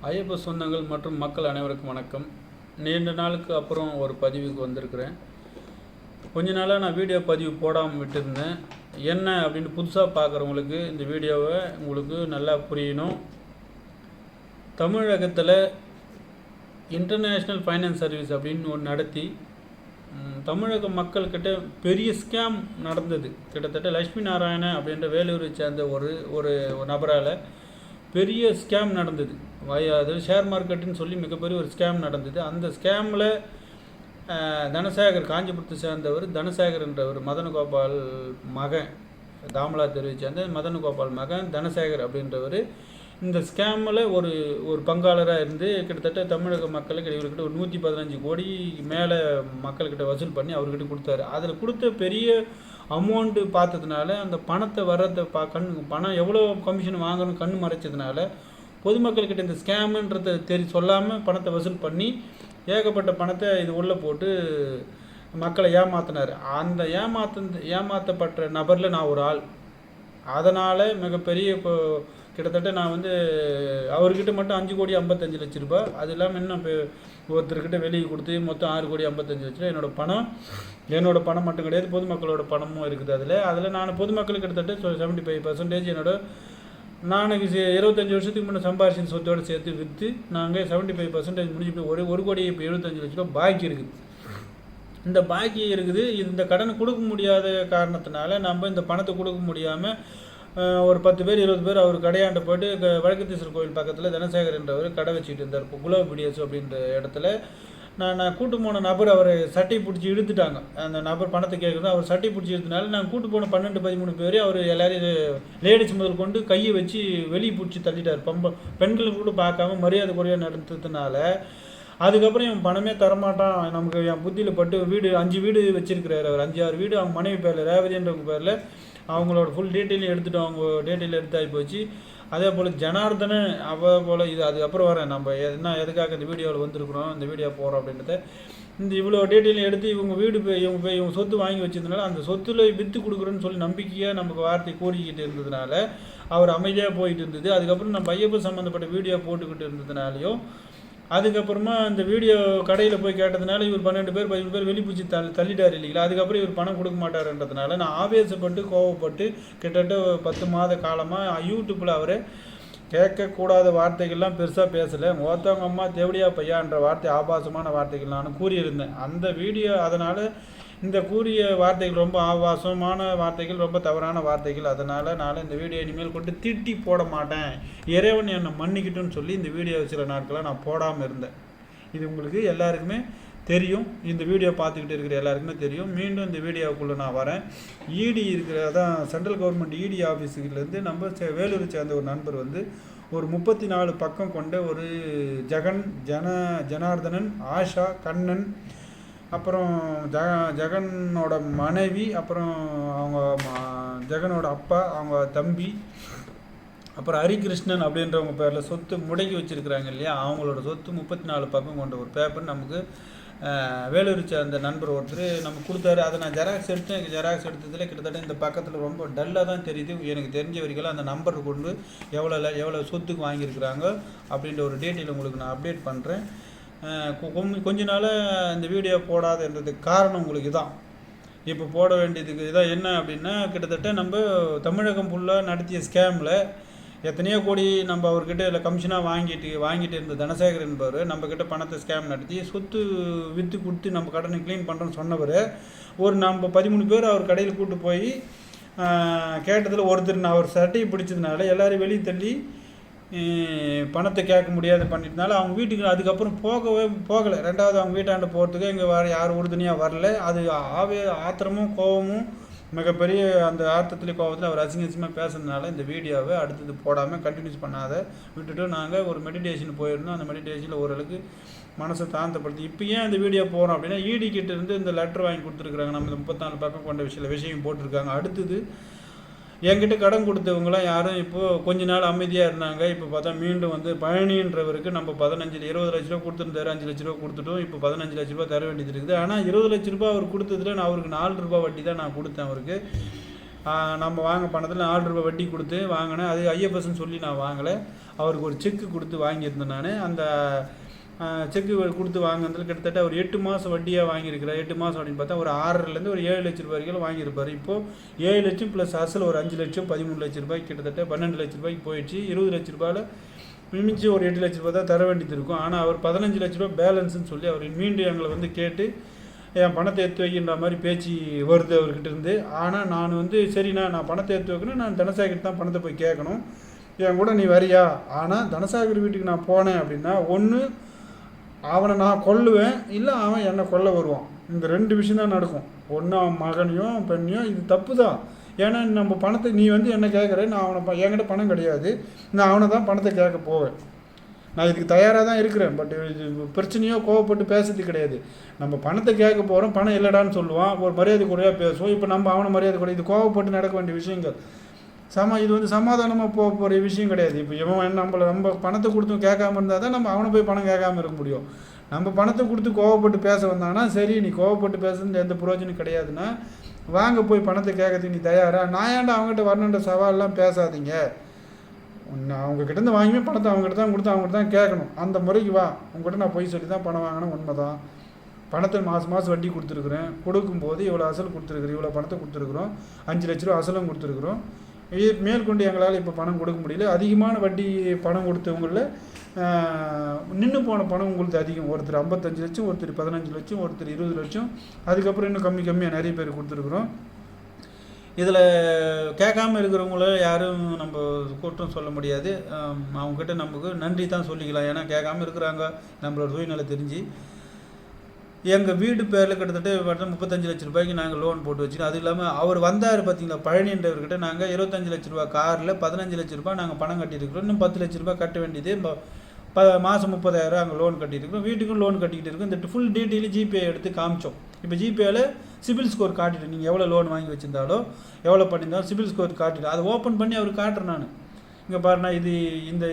ஐயப்ப சொந்தங்கள் மற்றும் மக்கள் அனைவருக்கும் வணக்கம். நீண்ட நாளுக்கு அப்புறம் ஒரு பதிவுக்கு வந்திருக்கிறேன். கொஞ்ச நாளாக நான் வீடியோ பதிவு போடாமல் விட்டுருந்தேன். என்ன அப்படின்னு புதுசாக பார்க்குறவங்களுக்கு இந்த வீடியோவை உங்களுக்கு நல்லா புரியணும். தமிழகத்தில் இன்டர்நேஷ்னல் ஃபைனான்ஸ் சர்வீஸ் அப்படின்னு ஒன்று நடத்தி தமிழக மக்கள்கிட்ட பெரிய ஸ்கேம் நடந்தது. கிட்டத்தட்ட லட்சுமி நாராயணன் அப்படின்ற வேலூரை சேர்ந்த ஒரு நபரால் பெரிய ஸ்கேம் நடந்தது. அது ஷேர் மார்க்கெட்டுன்னு சொல்லி மிகப்பெரிய ஒரு ஸ்கேம் நடந்தது. அந்த ஸ்கேமில் தனசேகர், காஞ்சிபுரத்தை சேர்ந்தவர் தனசேகர் என்றவர், மதனகோபால் மகன், தாமலா தெருவை சேர்ந்த மதனகோபால் மகன் தனசேகர் அப்படின்றவர் இந்த ஸ்கேமில் ஒரு பங்காளராக இருந்து கிட்டத்தட்ட தமிழக மக்களுக்கு இவர்கிட்ட ஒரு 115 கோடி மேலே மக்கள்கிட்ட வசூல் பண்ணி அவர்கிட்ட கொடுத்தாரு. அதில் கொடுத்த பெரிய அமௌண்ட்டு பார்த்ததுனால அந்த பணத்தை வர்றதை பணம் எவ்வளோ கமிஷன் வாங்கணும் கண் மறைச்சதுனால பொதுமக்கள்கிட்ட இந்த ஸ்கேமுன்றதை சொல்லாமல் பணத்தை வசூல் பண்ணி ஏகப்பட்ட பணத்தை இது உள்ளே போட்டு மக்களை ஏமாத்தினார். அந்த ஏமாற்றப்பட்ட நபரில் நான் ஒரு ஆள். அதனால் மிகப்பெரிய இப்போ கிட்டத்தட்ட நான் அவர்கிட்ட மட்டும் 5 கோடி 55 லட்ச ரூபாய், அது இல்லாமல் இன்னும் ஒருத்தர்கிட்ட வெளியே கொடுத்து மொத்தம் 6 கோடி 55 லட்ச ரூபா என்னோட பணம் மட்டும் கிடையாது, பொதுமக்களோட பணமும் இருக்குது. அதில் நான் பொதுமக்களுக்கு கிட்டத்தட்ட 75% நான் 25 வருஷத்துக்கு முன்னே சம்பாதிச்ச சொத்தோடு சேர்த்து விற்று நாங்கள் 75% முடிஞ்சு ஒரு கோடி இப்போ 75 லட்ச ரூபா பாக்கி இருக்குது. இந்த பாக்கி இருக்குது. இந்த கடனை கொடுக்க முடியாத காரணத்தினால நம்ம இந்த பணத்தை கொடுக்க முடியாமல் ஒரு 10 பேர் 20 பேர் அவர் கடையாண்ட போய்ட்டு வடக்கத்தீஸ்வரர் கோவில் பக்கத்தில் தனசேகர் என்றவர் கடை வச்சுக்கிட்டு இருந்தார். குலோப் பிடிஎஸ் அப்படின்ற இடத்துல நான் கூட்டு போன நபர் அவரை சட்டை பிடிச்சி இழுத்துட்டாங்க. அந்த நபர் பணத்தை கேட்குறது அவர் சட்டை பிடிச்சி இழுத்தனால நான் கூட்டு போன 12-13 பேர் அவர் எல்லாரையும் லேடிஸ் முதல் கொண்டு கையை வச்சு வெளியே பிடிச்சி தள்ளிட்டார். பெண்களுக்கு கூட பார்க்காம மரியாதை குறையாக நடந்ததுனால அதுக்கப்புறம் என் பணமே தரமாட்டான், நமக்கு என் புத்தியில் பட்டு 5 வீடு வச்சிருக்கிறாரு அவர், 5-6 வீடு அவங்க மனைவி பேரில், ரேவதின்றவங்க பேரில். அவங்களோட ஃபுல் டீட்டெயிலும் எடுத்துட்டோம், அவங்க டீட்டெயில் எடுத்தாகி போச்சு. அதே போல் ஜனார்தனன் போல் இது அதுக்கப்புறம் வரேன். நம்ம எதுக்காக இந்த வீடியோவில் வந்திருக்கிறோம், இந்த வீடியோ போகிறோம் அப்படின்றத இவ்வளோ டீட்டெயிலும் எடுத்து இவங்க சொத்து வாங்கி வச்சதுனால அந்த சொத்துல விற்று கொடுக்குறேன்னு சொல்லி நம்பிக்கையாக நமக்கு வார்த்தை கூறிக்கிட்டு இருந்ததுனால அவர் அமைதியாக போயிட்டு இருந்தது. அதுக்கப்புறம் நம்ம ஐயப்ப சம்மந்தப்பட்ட வீடியோ போட்டுக்கிட்டு இருந்ததுனாலையும் அதுக்கப்புறமா இந்த வீடியோ கடையில் போய் கேட்டதுனால இவர் 12 பேர் 15 பேர் வெளிப்பிடிச்சி தள்ளிட்டார் இல்லைங்களா. அதுக்கப்புறம் இவர் பணம் கொடுக்க மாட்டார்ன்றதுனால நான் ஆவேசப்பட்டு கோவப்பட்டு கிட்டத்தட்ட 10 மாத காலமாக யூடியூப்பில் அவர் கேட்கக்கூடாத வார்த்தைகள்லாம் பெருசாக பேசலை. ஒருத்தவங்க அம்மா தேவடியா பையான்ற வார்த்தை ஆபாசமான வார்த்தைகள் நான் கூறியிருந்தேன் அந்த வீடியோ. அதனால் இந்த கூறிய வார்த்தைகள் ரொம்ப ஆபாசமான வார்த்தைகள், ரொம்ப தவறான வார்த்தைகள். அதனால் நான் இந்த வீடியோ இனிமேல் கொண்டு திட்டி போட மாட்டேன், இறைவன் என்னை மன்னிக்கிட்டுன்னு சொல்லி இந்த வீடியோ சில நாட்களாக நான் போடாமல் இருந்தேன். இது உங்களுக்கு எல்லாருக்குமே தெரியும், இந்த வீடியோ பார்த்துக்கிட்டு இருக்கிற எல்லாருக்குமே தெரியும். மீண்டும் இந்த வீடியோவுக்குள்ளே நான் வரேன். இடி அதான் சென்ட்ரல் கவர்மெண்ட் இடி ஆஃபீஸுலேருந்து நம்ம வேலூரை சேர்ந்த ஒரு நண்பர் ஒரு 34 பக்கம் கொண்ட ஒரு ஜனார்தனன், ஆஷா, கண்ணன், அப்புறம் ஜெகனோட மனைவி, அப்புறம் அவங்க ஜெகனோட அப்பா, அவங்க தம்பி, அப்புறம் ஹரிகிருஷ்ணன் அப்படின்றவங்க பேரில் சொத்து முடக்கி வச்சுருக்கிறாங்க இல்லையா, அவங்களோட சொத்து 34 பக்கம் கொண்ட ஒரு பேப்பர் நமக்கு வேலூர் சேர்ந்த நண்பர் ஒருத்தர் நமக்கு கொடுத்தாரு. அதை நான் ஜெராக்ஸ் எடுத்ததில் கிட்டத்தட்ட இந்த பக்கத்தில் ரொம்ப டல்லாக தான் தெரியுது. எனக்கு தெரிஞ்ச வரைக்கும் அந்த நம்பர் கொண்டு எவ்வளோ சொத்துக்கு வாங்கியிருக்கிறாங்க அப்படின்ற ஒரு டீட்டெயில் உங்களுக்கு நான் அப்டேட் பண்ணுறேன். கொஞ்ச நாளாக இந்த வீடியோ போடாதன்றதுக்கு காரணம் உங்களுக்கு தான். இப்போ போட வேண்டியதுக்கு இதான் என்ன அப்படின்னா, கிட்டத்தட்ட நம்ம தமிழகம் ஃபுல்லாக நடத்திய ஸ்கேமில் எத்தனையோ கோடி நம்ம அவர்கிட்ட இல்லை கமிஷனாக வாங்கிட்டு இருந்த தனசேகர் என்பவர் நம்மக்கிட்ட பணத்தை ஸ்கேம் நடத்தி சொத்து விற்று கொடுத்து நம்ம கடனை க்ளீன் பண்ணுறோன்னு சொன்னவர் நம்ம 13 பேர் அவர் கடையில் கூப்பிட்டு போய் கேட்டதில் ஒருத்தர் நான் அவர் சட்டையை பிடிச்சதுனால எல்லோரும் வெளியே தள்ளி பணத்தை கேட்க முடியாது பண்ணிட்டனால அவங்க வீட்டுக்கு அதுக்கப்புறம் போகலை. ரெண்டாவது அவங்க வீட்டாண்ட போகிறதுக்கு இங்கே யாரும் உறுதுணையாக வரல. அது ஆத்திரமும் கோபமும் மிகப்பெரிய அந்த ஆத்திரத்துலேயும் கோபத்தில் அவர் அசிங்கமாக பேசுறதுனால இந்த வீடியோவை அடுத்தது போடாமல் கண்டினியூஸ் பண்ணாத விட்டுட்டு நாங்கள் ஒரு மெடிடேஷன் போயிருந்தோம். அந்த மெடிடேஷனில் ஓரளவுக்கு மனசை தாந்தப்படுத்தி இப்போ ஏன் இந்த வீடியோ போகிறோம் அப்படின்னா, இடி கிட்ட இருந்து இந்த லெட்டர் வாங்கி கொடுத்துருக்குறாங்க. நம்ம 34 பக்கம் கொண்ட விஷயம் போட்டிருக்காங்க. அடுத்தது என்கிட்ட கடன் கொடுத்தவங்களாம் யாரும் இப்போது கொஞ்ச நாள் அமைதியாக இருந்தாங்க. இப்போ பார்த்தா மீண்டும் பழனின்றவருக்கு நம்ம 20 லட்ச ரூபா கொடுத்துருந்தாரு, 5 லட்ச ரூபா கொடுத்துட்டோம். இப்போ 15 லட்ச ரூபா தர வேண்டியது இருக்குது. ஆனால் 20 லட்ச ரூபா அவர் கொடுத்ததில் நான் அவருக்கு 4 ரூபா வட்டி தான் நான் கொடுத்தேன் அவருக்கு. நம்ம வாங்க பணத்தில் 4 ரூபா வட்டி கொடுத்து வாங்கினேன். அது ஐஎஃப்எஸ்ன்னு சொல்லி நான் வாங்கலை. அவருக்கு ஒரு செக்கு கொடுத்து வாங்கியிருந்தேன் நான். அந்த செக்கு கொடுத்து வாங்கினதில் கிட்டத்தட்ட ஒரு 8 மாதம் வட்டியாக வாங்கியிருக்கிறார். 8 மாதம் அப்படின்னு பார்த்தா ஒரு 6லேருந்து ஒரு 7 லட்ச ரூபாய் வரைக்கும் வாங்கியிருப்பார். இப்போது 7 லட்சம் ப்ளஸ் அசல் ஒரு 5 லட்சம் 13 லட்ச ரூபாய்க்கு கிட்டத்தட்ட 12 லட்ச ரூபாய்க்கு போயிடுச்சு. 20 லட்ச ரூபாயில் மிமிச்சு ஒரு 8 லட்ச ரூபா தான் தர வேண்டியது இருக்கும். ஆனால் அவர் 15 லட்ச ரூபா பேலன்ஸ்ன்னு சொல்லி அவர் மீண்டும் எங்களை வந்து கேட்டு என் பணத்தை எடுத்து வைக்கின்ற மாதிரி பேச்சு வருது அவர்கிட்ட இருந்து. ஆனால் நான் வந்து சரிண்ணா நான் பணத்தை எடுத்து வைக்கணும், நான் தனசாகர் தான் பணத்தை போய் கேட்கணும், என் கூட நீ வரியா? ஆனால் தனசாகர் வீட்டுக்கு நான் போனேன் அப்படின்னா ஒன்று அவனை நான் கொல்லுவேன், இல்லை அவன் என்னை கொல்ல வருவான். இந்த 2 விஷயம் தான் நடக்கும். ஒன்று அவன் மகனையும் பெண்ணையும். இது தப்பு தான். ஏன்னா நம்ம பணத்தை நீ வந்து என்ன கேட்குற, நான் அவனை என்கிட்ட பணம் கிடையாது, நான் அவனை தான் பணத்தை கேட்க போவேன். நான் இதுக்கு தயாராக தான் இருக்கிறேன். பட் இது பிரச்சனையோ கோவப்பட்டு பேசுறது கிடையாது. நம்ம பணத்தை கேட்க போகிறோம், பணம் இல்லைடான்னு சொல்லுவான், ஒரு மரியாதை குறையாக பேசுவோம். இப்போ நம்ம அவனை மரியாதை குறை, இது கோவப்பட்டு நடக்க வேண்டிய விஷயங்கள். இது வந்து சமாதானமாக போகிற விஷயம் கிடையாது. இப்போ இவன் நம்ம பணத்தை கொடுத்தும் கேட்காம இருந்தால் தான் நம்ம அவனை போய் பணம் கேட்காம இருக்க முடியும். நம்ம பணத்தை கொடுத்து கோவப்பட்டு பேச வந்தாங்கன்னா சரி, நீ கோவப்பட்டு பேசுறது எந்த பிரயோஜனம் கிடையாதுன்னா வாங்க போய் பணத்தை கேட்கறதுக்கு நீ தயாரா? நான் ஏன்டா அவங்ககிட்ட வரணுன்ற சவாலெலாம் பேசாதீங்க. அவங்ககிட்டருந்து வாங்கி பணத்தை அவங்ககிட்ட தான் கொடுத்து அவங்ககிட்ட தான் கேட்கணும். அந்த முறைக்கு வா. உங்கள்கிட்ட நான் போய் சொல்லி தான் பணம் வாங்கினேன், உண்மை தான். பணத்தை மாதம் வட்டி கொடுத்துருக்குறேன். கொடுக்கும்போது இவ்வளோ அசல் கொடுத்துருக்குறேன், இவ்வளோ பணத்தை கொடுத்துருக்குறோம், 5 லட்ச ரூபா அசலும் கொடுத்துருக்குறோம். மேற்கொண்டு எங்களால் இப்போ பணம் கொடுக்க முடியல. அதிகமான வட்டி பணம் கொடுத்தவங்களில் நின்று போன பணம் உங்களுக்கு அதிகம். ஒருத்தர் 55 லட்சம், ஒருத்தர் 15 லட்சம், ஒருத்தர் 20 லட்சம், அதுக்கப்புறம் இன்னும் கம்மியாக நிறைய பேர் கொடுத்துருக்குறோம். இதில் கேட்காம இருக்கிறவங்கள யாரும் நம்ம குற்றம் சொல்ல முடியாது. அவங்ககிட்ட நமக்கு நன்றி தான் சொல்லிக்கலாம். ஏன்னா கேட்காம இருக்கிறாங்க, நம்மளோட சூழ்நிலை தெரிஞ்சு. எங்கள் வீடு பேரில் கிட்டத்தட்ட 35 லட்ச ரூபாய்க்கு நாங்கள் லோன் போட்டு வச்சுக்கோம். அது இல்லாமல் அவர் வந்தார் பார்த்தீங்களா பழனின்றவர்கிட்ட, நாங்கள் 25 லட்ச ரூபா காரில் 15 லட்ச ரூபா நாங்கள் பணம் கட்டியிருக்கிறோம். இன்னும் 10 லட்ச ரூபா கட்ட வேண்டியது. மாதம் 30,000 அங்கே லோன் கட்டியிருக்கிறோம். வீட்டுக்கும் லோன் கட்டிக்கிட்டு இருக்கோம். இந்த ஃபுல் டீட்டெயில் ஜிபே எடுத்து காமிச்சோம். இப்போ ஜிபேயில் சிபில் ஸ்கோர் காட்டிட்டு, நீங்கள் எவ்வளோ லோன் வாங்கி வச்சுருந்தாலோ எவ்வளோ பண்ணியிருந்தாலும் சிபில் ஸ்கோர் காட்டிட்டு அதை ஓப்பன் பண்ணி அவர் காட்டுறேன் நான். இங்கே பாருண்ணா, இது இந்த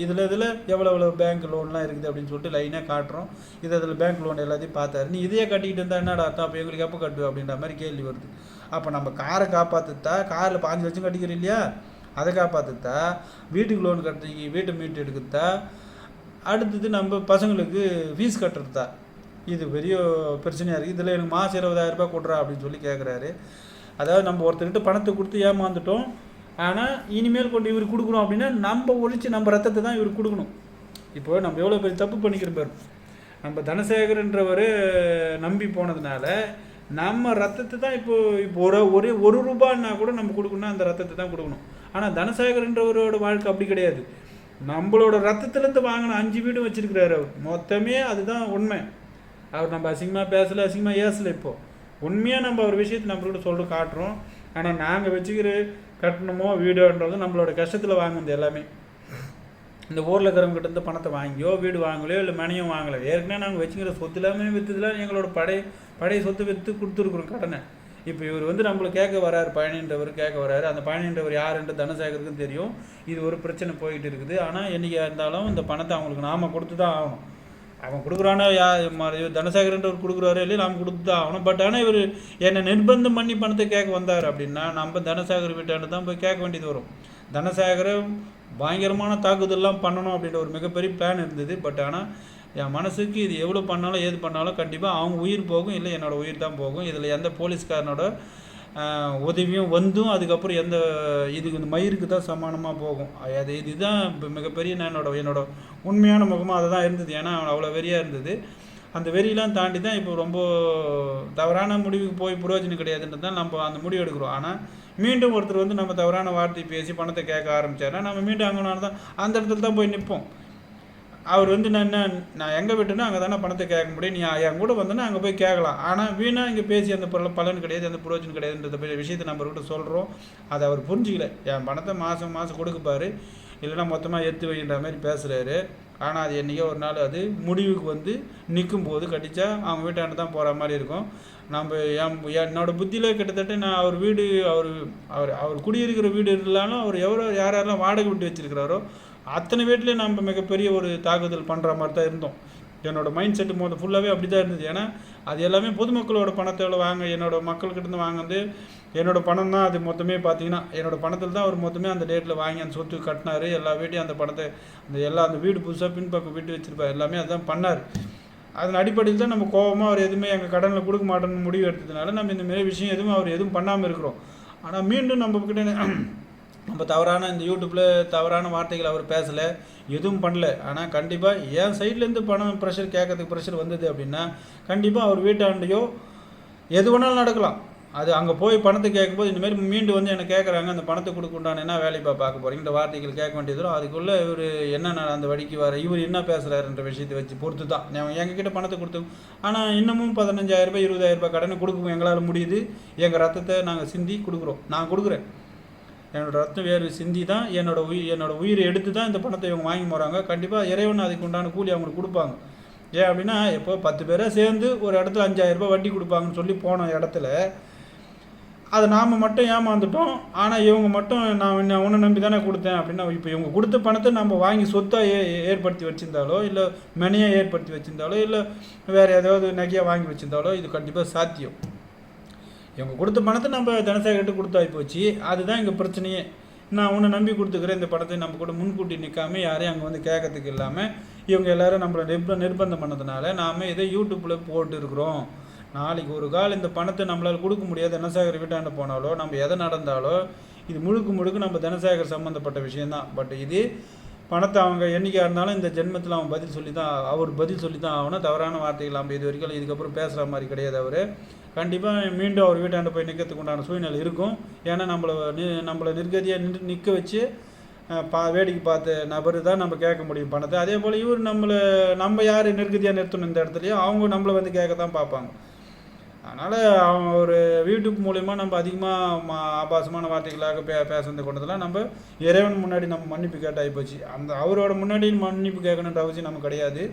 இதில் எவ்வளோ பேங்க் லோன்லாம் இருக்குது அப்படின்னு சொல்லிட்டு லைனாக காட்டுறோம். இதில் பேங்க் லோன் எல்லாத்தையும் பார்த்தாரு. நீ இதையே கட்டிக்கிட்டு இருந்தால் என்னடா அர்த்தம், அப்போ எங்களுக்கு எப்போ கட்டுவோம் அப்படின்ற மாதிரி கேள்வி வருது. அப்போ நம்ம காரை காப்பாற்றுத்தா, காரில் 5 லட்சம் கட்டிக்கிறோம் இல்லையா, அதை காப்பாற்றுத்தா, வீட்டுக்கு லோன் கட்டுறீங்க, வீட்டை மீட்டு எடுக்குதா, அடுத்தது நம்ம பசங்களுக்கு ஃபீஸ் கட்டுறதா, இது பெரிய பிரச்சனையாக இருக்குது. இதில் எனக்கு மாதம் 20,000 ரூபாய் கொடுறா அப்படின்னு சொல்லி கேட்குறாரு. அதாவது நம்ம ஒருத்தர்கிட்ட பணத்தை கொடுத்து ஏமாந்துட்டோம். ஆனால் இனிமேல் கொண்டு இவர் கொடுக்கணும் அப்படின்னா நம்ம ஒழிச்சு நம்ம ரத்தத்தை தான் இவர் கொடுக்கணும். இப்போ நம்ம எவ்வளோ பெரிய தப்பு பண்ணிக்கிற பேர். நம்ம தனசேகரன்றவர் நம்பி போனதுனால நம்ம ரத்தத்தை தான் இப்போ ஒரே 1 ரூபான்னா கூட நம்ம கொடுக்கணும்னா அந்த ரத்தத்தை தான் கொடுக்கணும். ஆனால் தனசேகரன்றவரோட வாழ்க்கை அப்படி கிடையாது. நம்மளோட ரத்தத்துலேருந்து வாங்கின 5 வீடு வச்சுருக்கிறாரு அவர். மொத்தமே அதுதான் உண்மை. அவர் நம்ம அசிங்கமாக பேசலை, அசிங்கமாக ஏசலை. இப்போது உண்மையாக நம்ம ஒரு விஷயத்தை நம்மள்கிட்ட சொல்லிட்டு காட்டுறோம். ஆனால் நாங்கள் வச்சுக்கிற கட்டணமோ வீடுன்றது நம்மளோட கஷ்டத்தில் வாங்குது எல்லாமே. இந்த ஊரில் இருக்கிறவங்ககிட்ட இருந்து பணத்தை வாங்கியோ வீடு வாங்கலையோ இல்லை மணியும் வாங்கலை. ஏற்கனவே நாங்கள் வச்சுக்கிற சொத்து எல்லாமே விற்றுதுலாம் எங்களோட பழைய சொத்து விற்று கொடுத்துருக்குறோம் கடனை. இப்போ இவர் வந்து நம்மளை கேட்க வராரு, பழனின்றவர் கேட்க வராரு. அந்த பழனின்றவர் யாருன்ற தனசேகருக்கும் தெரியும். இது ஒரு பிரச்சனை போய்கிட்டு இருக்குது. ஆனால் என்றைக்கா இருந்தாலும் இந்த பணத்தை அவங்களுக்கு நாம் கொடுத்து தான் ஆகணும். அவன் கொடுக்குறானா, தனசேகரன்றவர் கொடுக்குறாரு இல்லையா, நாம் கொடுத்து தான் ஆகணும். பட் ஆனால் இவர் என்னை நிர்பந்தம் பண்ணி பணத்தை கேட்க வந்தார் அப்படின்னா நம்ம தனசேகர் வீட்டாண்டு தான் போய் கேட்க வேண்டியது வரும். தனசேகரம் பயங்கரமான தாக்குதல்லாம் பண்ணணும் அப்படின்ற ஒரு மிகப்பெரிய பிளான் இருந்தது. பட் ஆனால் என் மனசுக்கு இது எவ்வளோ பண்ணாலும் ஏது பண்ணாலும் கண்டிப்பாக அவங்க உயிர் போகும், இல்லை என்னோடய உயிர் தான் போகும். இதில் எந்த போலீஸ்காரனோட உதவியும் வந்தும் அதுக்கப்புறம் இதுக்கு இந்த மயிருக்கு தான் சமானமாக போகும். இதுதான் மிகப்பெரிய என்னோட உண்மையான முகமாக அதை தான் இருந்தது. ஏன்னா அவ்வளோ வெறியாக இருந்தது. அந்த வெறியெலாம் தாண்டி தான் இப்போ ரொம்ப தவறான முடிவுக்கு போய் பிரயோஜனம் கிடையாதுன்றது தான் நம்ம அந்த முடிவு எடுக்கிறோம். ஆனால் மீண்டும் ஒருத்தர் வந்து நம்ம தவறான வார்த்தை பேசி பணத்தை கேட்க ஆரம்பித்தாருன்னா நம்ம மீண்டும் அங்கே தான் அந்த இடத்துல தான் போய் நிற்போம். அவர் வந்து நான் எங்கே விட்டுனா அங்கே தானே பணத்தை கேட்க முடியும், நீ என் கூட வந்தோன்னா அங்கே போய் கேட்கலாம். ஆனால் வீணாக இங்கே பேசி அந்த பலன் கிடையாது, அந்த பிரயோஜனம் கிடையாதுன்ற விஷயத்தை நம்மக்கிட்ட சொல்கிறோம். அதை அவர் புரிஞ்சிக்கல. என் பணத்தை மாதம் கொடுக்குப்பாரு, இல்லைன்னா மொத்தமாக எடுத்து வைக்கின்ற மாதிரி பேசுகிறாரு. ஆனால் அது என்றைக்கோ ஒரு நாள் அது முடிவுக்கு வந்து நிற்கும் போது கட்டிச்சா அவங்க வீட்டாண்டு தான் போகிற மாதிரி இருக்கும். நம்ம என்னோடய புத்தியில் கிட்டத்தட்ட நான் அவர் வீடு அவர் குடியிருக்கிற வீடு இருந்தாலும் அவர் யாரெல்லாம் வாடகை விட்டு வச்சுருக்கிறாரோ அத்தனை வீட்லேயும் நம்ம மிகப்பெரிய ஒரு தாக்குதல் பண்ணுற மாதிரி தான் இருந்தோம். என்னோடய மைண்ட் செட்டு ஃபுல்லாகவே அப்படி தான் இருந்தது. ஏன்னா அது எல்லாமே பொதுமக்களோட பணத்தை வாங்க, என்னோடய மக்கள்கிட்டருந்து வாங்குறது என்னோடய பணம் தான் அது மொத்தமே பார்த்தீங்கன்னா, என்னோடய பணத்தில் தான் அவர் மொத்தமே அந்த டேட்டில் வாங்கி அந்த சொத்து கட்டினார். எல்லா வீட்டையும் அந்த பணத்தை அந்த வீடு புதுசாக பின்பக்கம் வீட்டு வச்சுருப்பார், எல்லாமே அதான் பண்ணார். அதன் அடிப்படையில் தான் நம்ம கோபமாக அவர் எதுவுமே எங்கள் கடனில் கொடுக்க மாட்டேன்னு முடிவு எடுத்ததுனால நம்ம இந்தமாரி விஷயம் அவர் எதுவும் பண்ணாமல் இருக்கிறோம். ஆனால் மீண்டும் நம்மக்கிட்ட நம்ம தவறான இந்த யூடியூப்பில் தவறான வார்த்தைகள் அவர் பேசலை, எதுவும் பண்ணல. ஆனால் கண்டிப்பாக என் சைட்லேருந்து பணம் ப்ரெஷர் கேட்கறதுக்கு ப்ரெஷர் வந்தது அப்படின்னா கண்டிப்பாக அவர் வீட்டாண்டையோ எது வேணாலும் நடக்கலாம். அது அங்கே போய் பணத்தை கேட்கும்போது இந்தமாரி மீண்டும் வந்து எனக்கு கேட்குறாங்க, அந்த பணத்தை கொடுக்க உண்டான என்ன வேலைப்பா பார்க்க போகிறீங்க, இந்த வார்த்தைகள் கேட்க வேண்டியதோ அதுக்குள்ளே இவர் என்ன அந்த வழிக்கு வர இவர் என்ன பேசுகிறாருன்ற விஷயத்தை வச்சு பொறுத்து தான் எங்ககிட்ட பணத்தை கொடுத்தோம். ஆனால் இன்னமும் 15,000 ரூபாய் 20,000 ரூபாய் கடனை கொடுக்க எங்களால் முடியுது. எங்கள் ரத்தத்தை நாங்கள் சிந்தி கொடுக்குறோம், நான் கொடுக்குறேன். என்னோடய ரத்தம் வேறு சிந்தி தான் என்னோடய உயிரை எடுத்து தான் இந்த பணத்தை இவங்க வாங்கி போகிறாங்க. கண்டிப்பாக இறைவன் அதுக்கு உண்டான கூலி அவங்களுக்கு கொடுப்பாங்க. ஏன் அப்படின்னா இப்போ 10 பேரை சேர்ந்து ஒரு இடத்துல 5,000 ரூபாய் வட்டி கொடுப்பாங்கன்னு சொல்லி போன இடத்துல அதை நாம் மட்டும் ஏமாந்துட்டோம். ஆனால் இவங்க மட்டும் நான் உன்னை நம்பி தானே கொடுத்தேன் அப்படின்னா, இப்போ இவங்க கொடுத்த பணத்தை நம்ம வாங்கி சொத்தாக ஏற்படுத்தி வச்சுருந்தாலோ இல்லை மெனையாக ஏற்படுத்தி வச்சுருந்தாலோ இல்லை வேறு ஏதாவது நகையாக வாங்கி வச்சுருந்தாலோ இது கண்டிப்பாக சாத்தியம். இவங்க கொடுத்த பணத்தை நம்ம தனசேகர்கிட்ட கொடுத்தாய் போச்சு. அதுதான் இங்கே பிரச்சனையே. நான் உன்னை நம்பி கொடுத்துக்கிறேன், இந்த பணத்தை நம்ம கூட முன்கூட்டி நிற்காமல் யாரையும் அங்கே வந்து கேட்கறதுக்கு இல்லாமல் இவங்க எல்லோரும் நம்மளை நிர்பந்தம் பண்ணதுனால நாம் இதை யூடியூப்பில் போட்டு இருக்கிறோம். நாளைக்கு ஒரு கால் இந்த பணத்தை நம்மளால் கொடுக்க முடியாது, தனசேகர் வீட்டாண்ட போனாலோ நம்ம எதை நடந்தாலோ இது முழுக்க நம்ம தனசேகர் சம்மந்தப்பட்ட விஷயந்தான். பட் இது பணத்தை அவங்க என்றைக்காக இருந்தாலும் இந்த ஜென்மத்தில் அவன் பதில் சொல்லி தான் ஆகணும். தவறான வார்த்தைகள் நம்ம இது வரைக்கும் இதுக்கப்புறம் பேசுகிற மாதிரி கிடையாது. அவர் கண்டிப்பாக மீண்டும் அவர் வீட்டாண்ட போய் நிற்கிறதுக்கு உண்டான சூழ்நிலை இருக்கும். ஏன்னா நம்மளை நிர்கதியாக நிற்க வச்சு வேடிக்கை பார்த்த நபர் தான் நம்ம கேட்க முடியும் பணத்தை. அதே போல் இவர் நம்ம யார் நிர்கதியாக நிறுத்தணும் இந்த இடத்துலையோ அவங்க நம்மளை வந்து கேட்க தான் பார்ப்பாங்க. அதனால் அவங்க ஒரு யூடியூப் மூலிமா நம்ம அதிகமாக ஆபாசமான வார்த்தைகளாக பேசுறது கொண்டதெல்லாம் நம்ம இறைவன் முன்னாடி நம்ம மன்னிப்பு கேட்டாகி போச்சு. அவரோட முன்னாடி மன்னிப்பு கேட்கணுன்ற அவசியம் நமக்கு கிடையாது.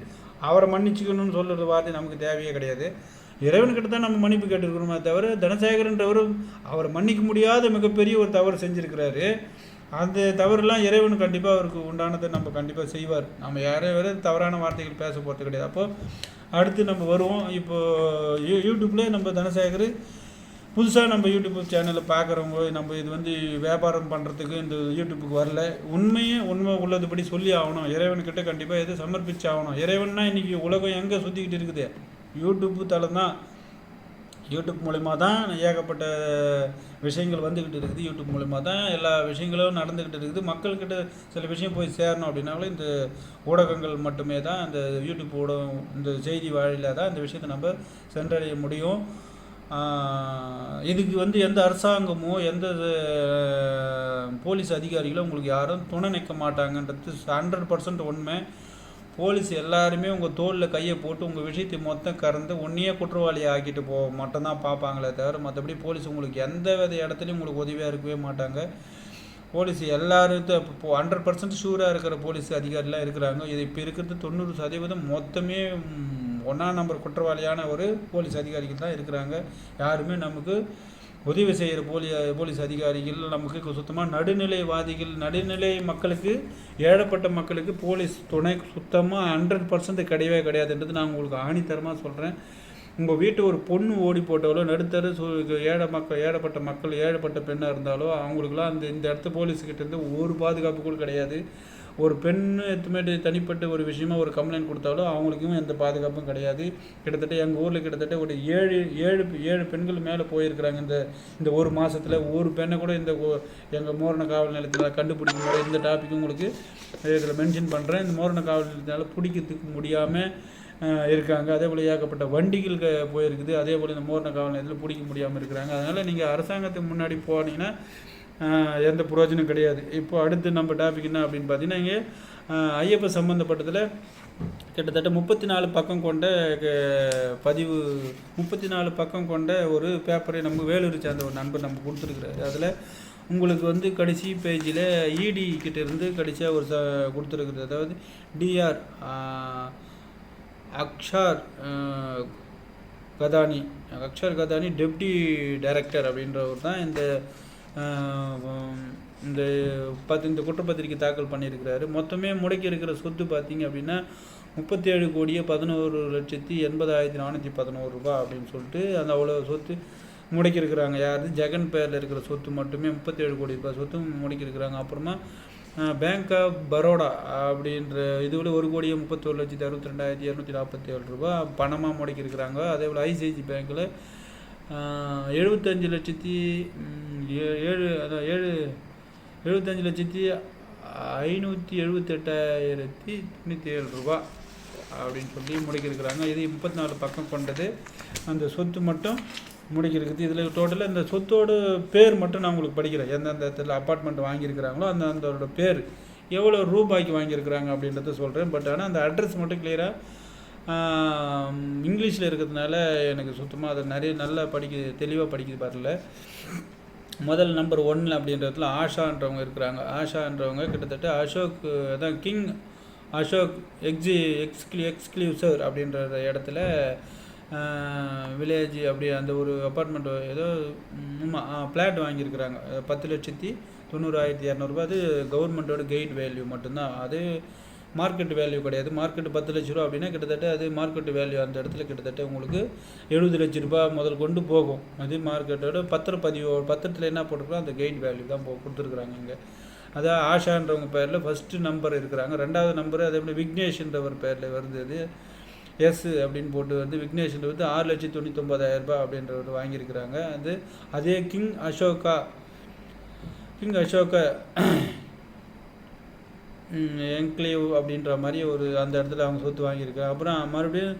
அவரை மன்னிச்சுக்கணும்னு சொல்கிற வார்த்தை நமக்கு தேவையே கிடையாது. இறைவன்கிட்ட தான் நம்ம மன்னிப்பு கேட்டுருக்கிறோமே தவிர தனசேகரன்றவர் அவரை மன்னிக்க முடியாத மிகப்பெரிய ஒரு தவறு செஞ்சுருக்கிறாரு. அந்த தவறுலாம் இறைவன் கண்டிப்பாக அவருக்கு உண்டானதை நம்ம கண்டிப்பாக செய்வார். நம்ம யாரையும் தவறான வார்த்தைகள் பேச போகிறது கிடையாது. அப்போது அடுத்து நம்ம வருவோம். இப்போது யூடியூப்பில் நம்ம தனசேகர் புதுசாக நம்ம யூடியூப் சேனலில் பார்க்குறவங்க நம்ம இது வந்து வியாபாரம் பண்ணுறதுக்கு இந்த யூடியூப்புக்கு வரல. உண்மை உள்ளதுபடி சொல்லி ஆகணும். இறைவன்கிட்ட கண்டிப்பாக எது சமர்ப்பிச்சு ஆகணும். இறைவன்னா இன்றைக்கி உலகம் எங்கே சுற்றிக்கிட்டு இருக்குது, யூடியூப்பு தளம் தான். யூடியூப் மூலிமா தான் ஏகப்பட்ட விஷயங்கள் வந்துக்கிட்டு இருக்குது. யூடியூப் மூலிமா தான் எல்லா விஷயங்களும் நடந்துக்கிட்டு இருக்குது. மக்கள்கிட்ட சில விஷயம் போய் சேரணும் அப்படின்னாலும் இந்த ஊடகங்கள் மட்டுமே தான், இந்த யூடியூப் ஊடகம் இந்த செய்தி வாயிலாக தான் இந்த விஷயத்தை நம்ம சென்றடைய முடியும். இதுக்கு வந்து எந்த அரசாங்கமோ எந்த போலீஸ் அதிகாரிகளும் உங்களுக்கு யாரும் துணை நிற்க மாட்டாங்கன்றது 100% உண்மை. போலீஸ் எல்லாருமே உங்கள் தோளில் கையை போட்டு உங்கள் விஷயத்தை மொத்தம் கறந்து உன்னையே குற்றவாளியை ஆக்கிட்டு மட்டும்தான் பார்ப்பாங்களே தவிர மற்றபடி போலீஸ் உங்களுக்கு எந்த வித இடத்துலையும் உங்களுக்கு உதவியாக இருக்கவே மாட்டாங்க. போலீஸ் எல்லாரும் 100% ஷூராக இருக்கிற போலீஸ் அதிகாரிலாம் இருக்கிறாங்க. இது இப்போ இருக்கிறது 90% மொத்தமே 1ஆம் நம்பர் குற்றவாளியான ஒரு போலீஸ் அதிகாரிகள் தான் இருக்கிறாங்க. யாருமே நமக்கு உதவி செய்கிற போலீஸ் அதிகாரிகள் நமக்கு சுத்தமாக நடுநிலை மக்களுக்கு, ஏழப்பட்ட மக்களுக்கு போலீஸ் துணை சுத்தமாக 100% கிடையவே கிடையாதுன்றது நான் உங்களுக்கு ஆணித்தரமாக சொல்கிறேன். உங்கள் வீட்டு ஒரு பொண்ணு ஓடி போட்டாலோ நடுத்தர ஏழப்பட்ட மக்கள் ஏழப்பட்ட பெண்ணாக இருந்தாலோ அவங்களுக்குலாம் இந்த இடத்து போலீஸுக்கிட்ட இருந்து ஒரு பாதுகாப்பு கூட கிடையாது. ஒரு பெண் எத்துமேட்டு தனிப்பட்ட ஒரு விஷயமா ஒரு கம்ப்ளைண்ட் கொடுத்தாலும் அவங்களுக்கும் எந்த பாதுகாப்பும் கிடையாது. கிட்டத்தட்ட எங்கள் ஊரில் கிட்டத்தட்ட ஒரு 7 பெண்கள் மேலே போயிருக்கிறாங்க. இந்த ஒரு மாதத்தில் ஒரு பெண்ணை கூட இந்த எங்கள் மோரண காவல் நிலையத்தில் கண்டுபிடிக்க முடியாது. இந்த டாப்பிக்கும் உங்களுக்கு இதில் மென்ஷன் பண்ணுறேன். இந்த மோரண காவல் நிலையத்தினால பிடிக்கிறதுக்கு முடியாமல் இருக்காங்க. அதே போல் ஏகப்பட்ட வண்டிகள் போயிருக்குது. அதே போல் இந்த மோரண காவல் நிலையத்தில் பிடிக்க முடியாமல் இருக்கிறாங்க. அதனால் நீங்கள் அரசாங்கத்துக்கு முன்னாடி போனீங்கன்னா எந்த பிரயோஜனம் கிடையாது. இப்போ அடுத்து நம்ம டாபிக் என்ன அப்படின்னு பார்த்தீங்கன்னா, இங்கே ஐயப்ப சம்மந்தப்பட்டதில் கிட்டத்தட்ட 34 பக்கம் கொண்ட 34 பக்கம் கொண்ட ஒரு பேப்பரை நம்ம வேலூர் சேர்ந்த ஒரு நண்பர் நம்ம கொடுத்துருக்குறாரு. அதில் உங்களுக்கு வந்து கடைசி பேஜில் இடி கிட்டேருந்து கடைசியாக ஒரு கொடுத்துருக்குறது. அதாவது டிஆர் அக்ஷர் கதானி டெப்டி டைரக்டர் அப்படின்றவர் தான் இந்த குற்றப்பத்திரிக்கை தாக்கல் பண்ணியிருக்கிறாரு. மொத்தமே முடக்கி இருக்கிற சொத்து பார்த்தீங்க அப்படின்னா 37,11,80,411 ரூபா அப்படின்னு சொல்லிட்டு அந்த அவ்வளோ சொத்து முடக்கியிருக்கிறாங்க. யார்? ஜெகன் பேரில் இருக்கிற சொத்து மட்டுமே 37 கோடி ரூபாய் சொத்து முடக்கியிருக்கிறாங்க. அப்புறமா பேங்க் ஆஃப் பரோடா அப்படின்ற இதுவில் 1,31,62,247 ரூபா பணமாக முடக்கியிருக்கிறாங்க. அதே போல் ஐசிஐசி பேங்க்கில் 75,578,097 ரூபா அப்படின்னு சொல்லி முடக்கியிருக்கிறாங்க. இது 34 பக்கம் கொண்டது அந்த சொத்து மட்டும் முடக்கியிருக்குது. இதில் டோட்டலாக இந்த சொத்தோட பேர் மட்டும் நான் உங்களுக்கு படிக்கிறேன். எந்தெந்த இடத்துல அப்பார்ட்மெண்ட் வாங்கியிருக்கிறாங்களோ அந்தோட பேர் எவ்வளோ ரூபாய்க்கு வாங்கியிருக்கிறாங்க அப்படின்றத சொல்கிறேன். பட் ஆனால் அந்த அட்ரஸ் மட்டும் கிளியராக இங்கிலீஷில் இருக்கிறதுனால எனக்கு சுத்தமாக அதை நல்லா தெளிவாக படிக்க வரல. முதல் நம்பர் 1 அப்படின்றதுல ஆஷான்றவங்க இருக்கிறாங்க. ஆஷான்றவங்க கிட்டத்தட்ட அசோக் அதான் கிங் அசோக் எக்ஸ்க்ளூசிவ் அப்படின்ற இடத்துல வில்லேஜ் அப்படி அந்த ஒரு அப்பார்ட்மெண்ட் ஏதோ ஃப்ளாட் வாங்கியிருக்கிறாங்க. 10,90,200 ரூபா. அது கவர்மெண்ட்டோட கைட் வேல்யூ மட்டும்தான், அது மார்க்கெட் வேல்யூ கிடையாது. மார்க்கெட்டு 10 லட்ச ரூபா அப்படின்னா கிட்டத்தட்ட அது மார்க்கெட் வேல்யூ அந்த இடத்துல கிட்டத்தட்ட உங்களுக்கு 70 லட்ச ரூபா முதல் கொண்டு போகும். அது மார்க்கெட்டோட பத்திரத்தில் என்ன போட்டிருக்கிறோம் அந்த கைட் வேல்யூ தான் கொடுத்துருக்குறாங்க இங்கே. அதான் ஆஷான்றவங்க பேரில் ஃபஸ்ட்டு நம்பர் இருக்கிறாங்க. 2வது நம்பர் அதே போல் விக்னேஷ்ன்றவர் பேரில் வருது. எஸ் அப்படின்னு போட்டு வந்து விக்னேஷன் வந்து 6,99,000 ரூபாய் அப்படின்றவர் வாங்கியிருக்கிறாங்க. அதே கிங் அசோகா என்க்ளேவ் அப்படின்ற மாதிரி ஒரு அந்த இடத்துல அவங்க சொத்து வாங்கியிருக்காங்க. அப்புறம் மறுபடியும்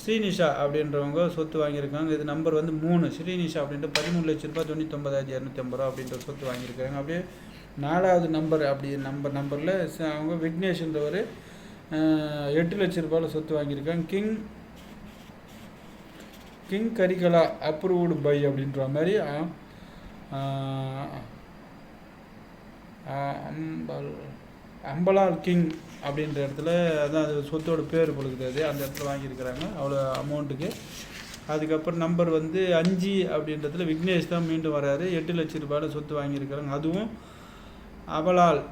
ஸ்ரீனிஷா அப்படின்றவங்க சொத்து வாங்கியிருக்காங்க. இது நம்பர் வந்து 3 ஸ்ரீனிஷா அப்படின்ற 13,99,250 ரூபா அப்படின்ற சொத்து வாங்கியிருக்காங்க. அப்படியே 4வது நம்பர் அப்படி நம்பரில் அவங்க விக்னேஷ்ன்றவர் 8 லட்ச ரூபாயில் சொத்து வாங்கியிருக்காங்க. கிங் கரிகலா அப்ரூவ்டு பை அப்படின்ற மாதிரி அம்பலால் கிங் அப்படின்ற இடத்துல அதான் அது சொத்தோட பேர் பொழுது அது அந்த இடத்துல வாங்கியிருக்கிறாங்க அவ்வளோ அமௌண்ட்டுக்கு. அதுக்கப்புறம் நம்பர் வந்து 5 அப்படின்றதுல விக்னேஷ் தான் மீண்டும் வராரு. 8 லட்ச ரூபாயில் சொத்து வாங்கியிருக்கிறாங்க. அதுவும் அம்பலால்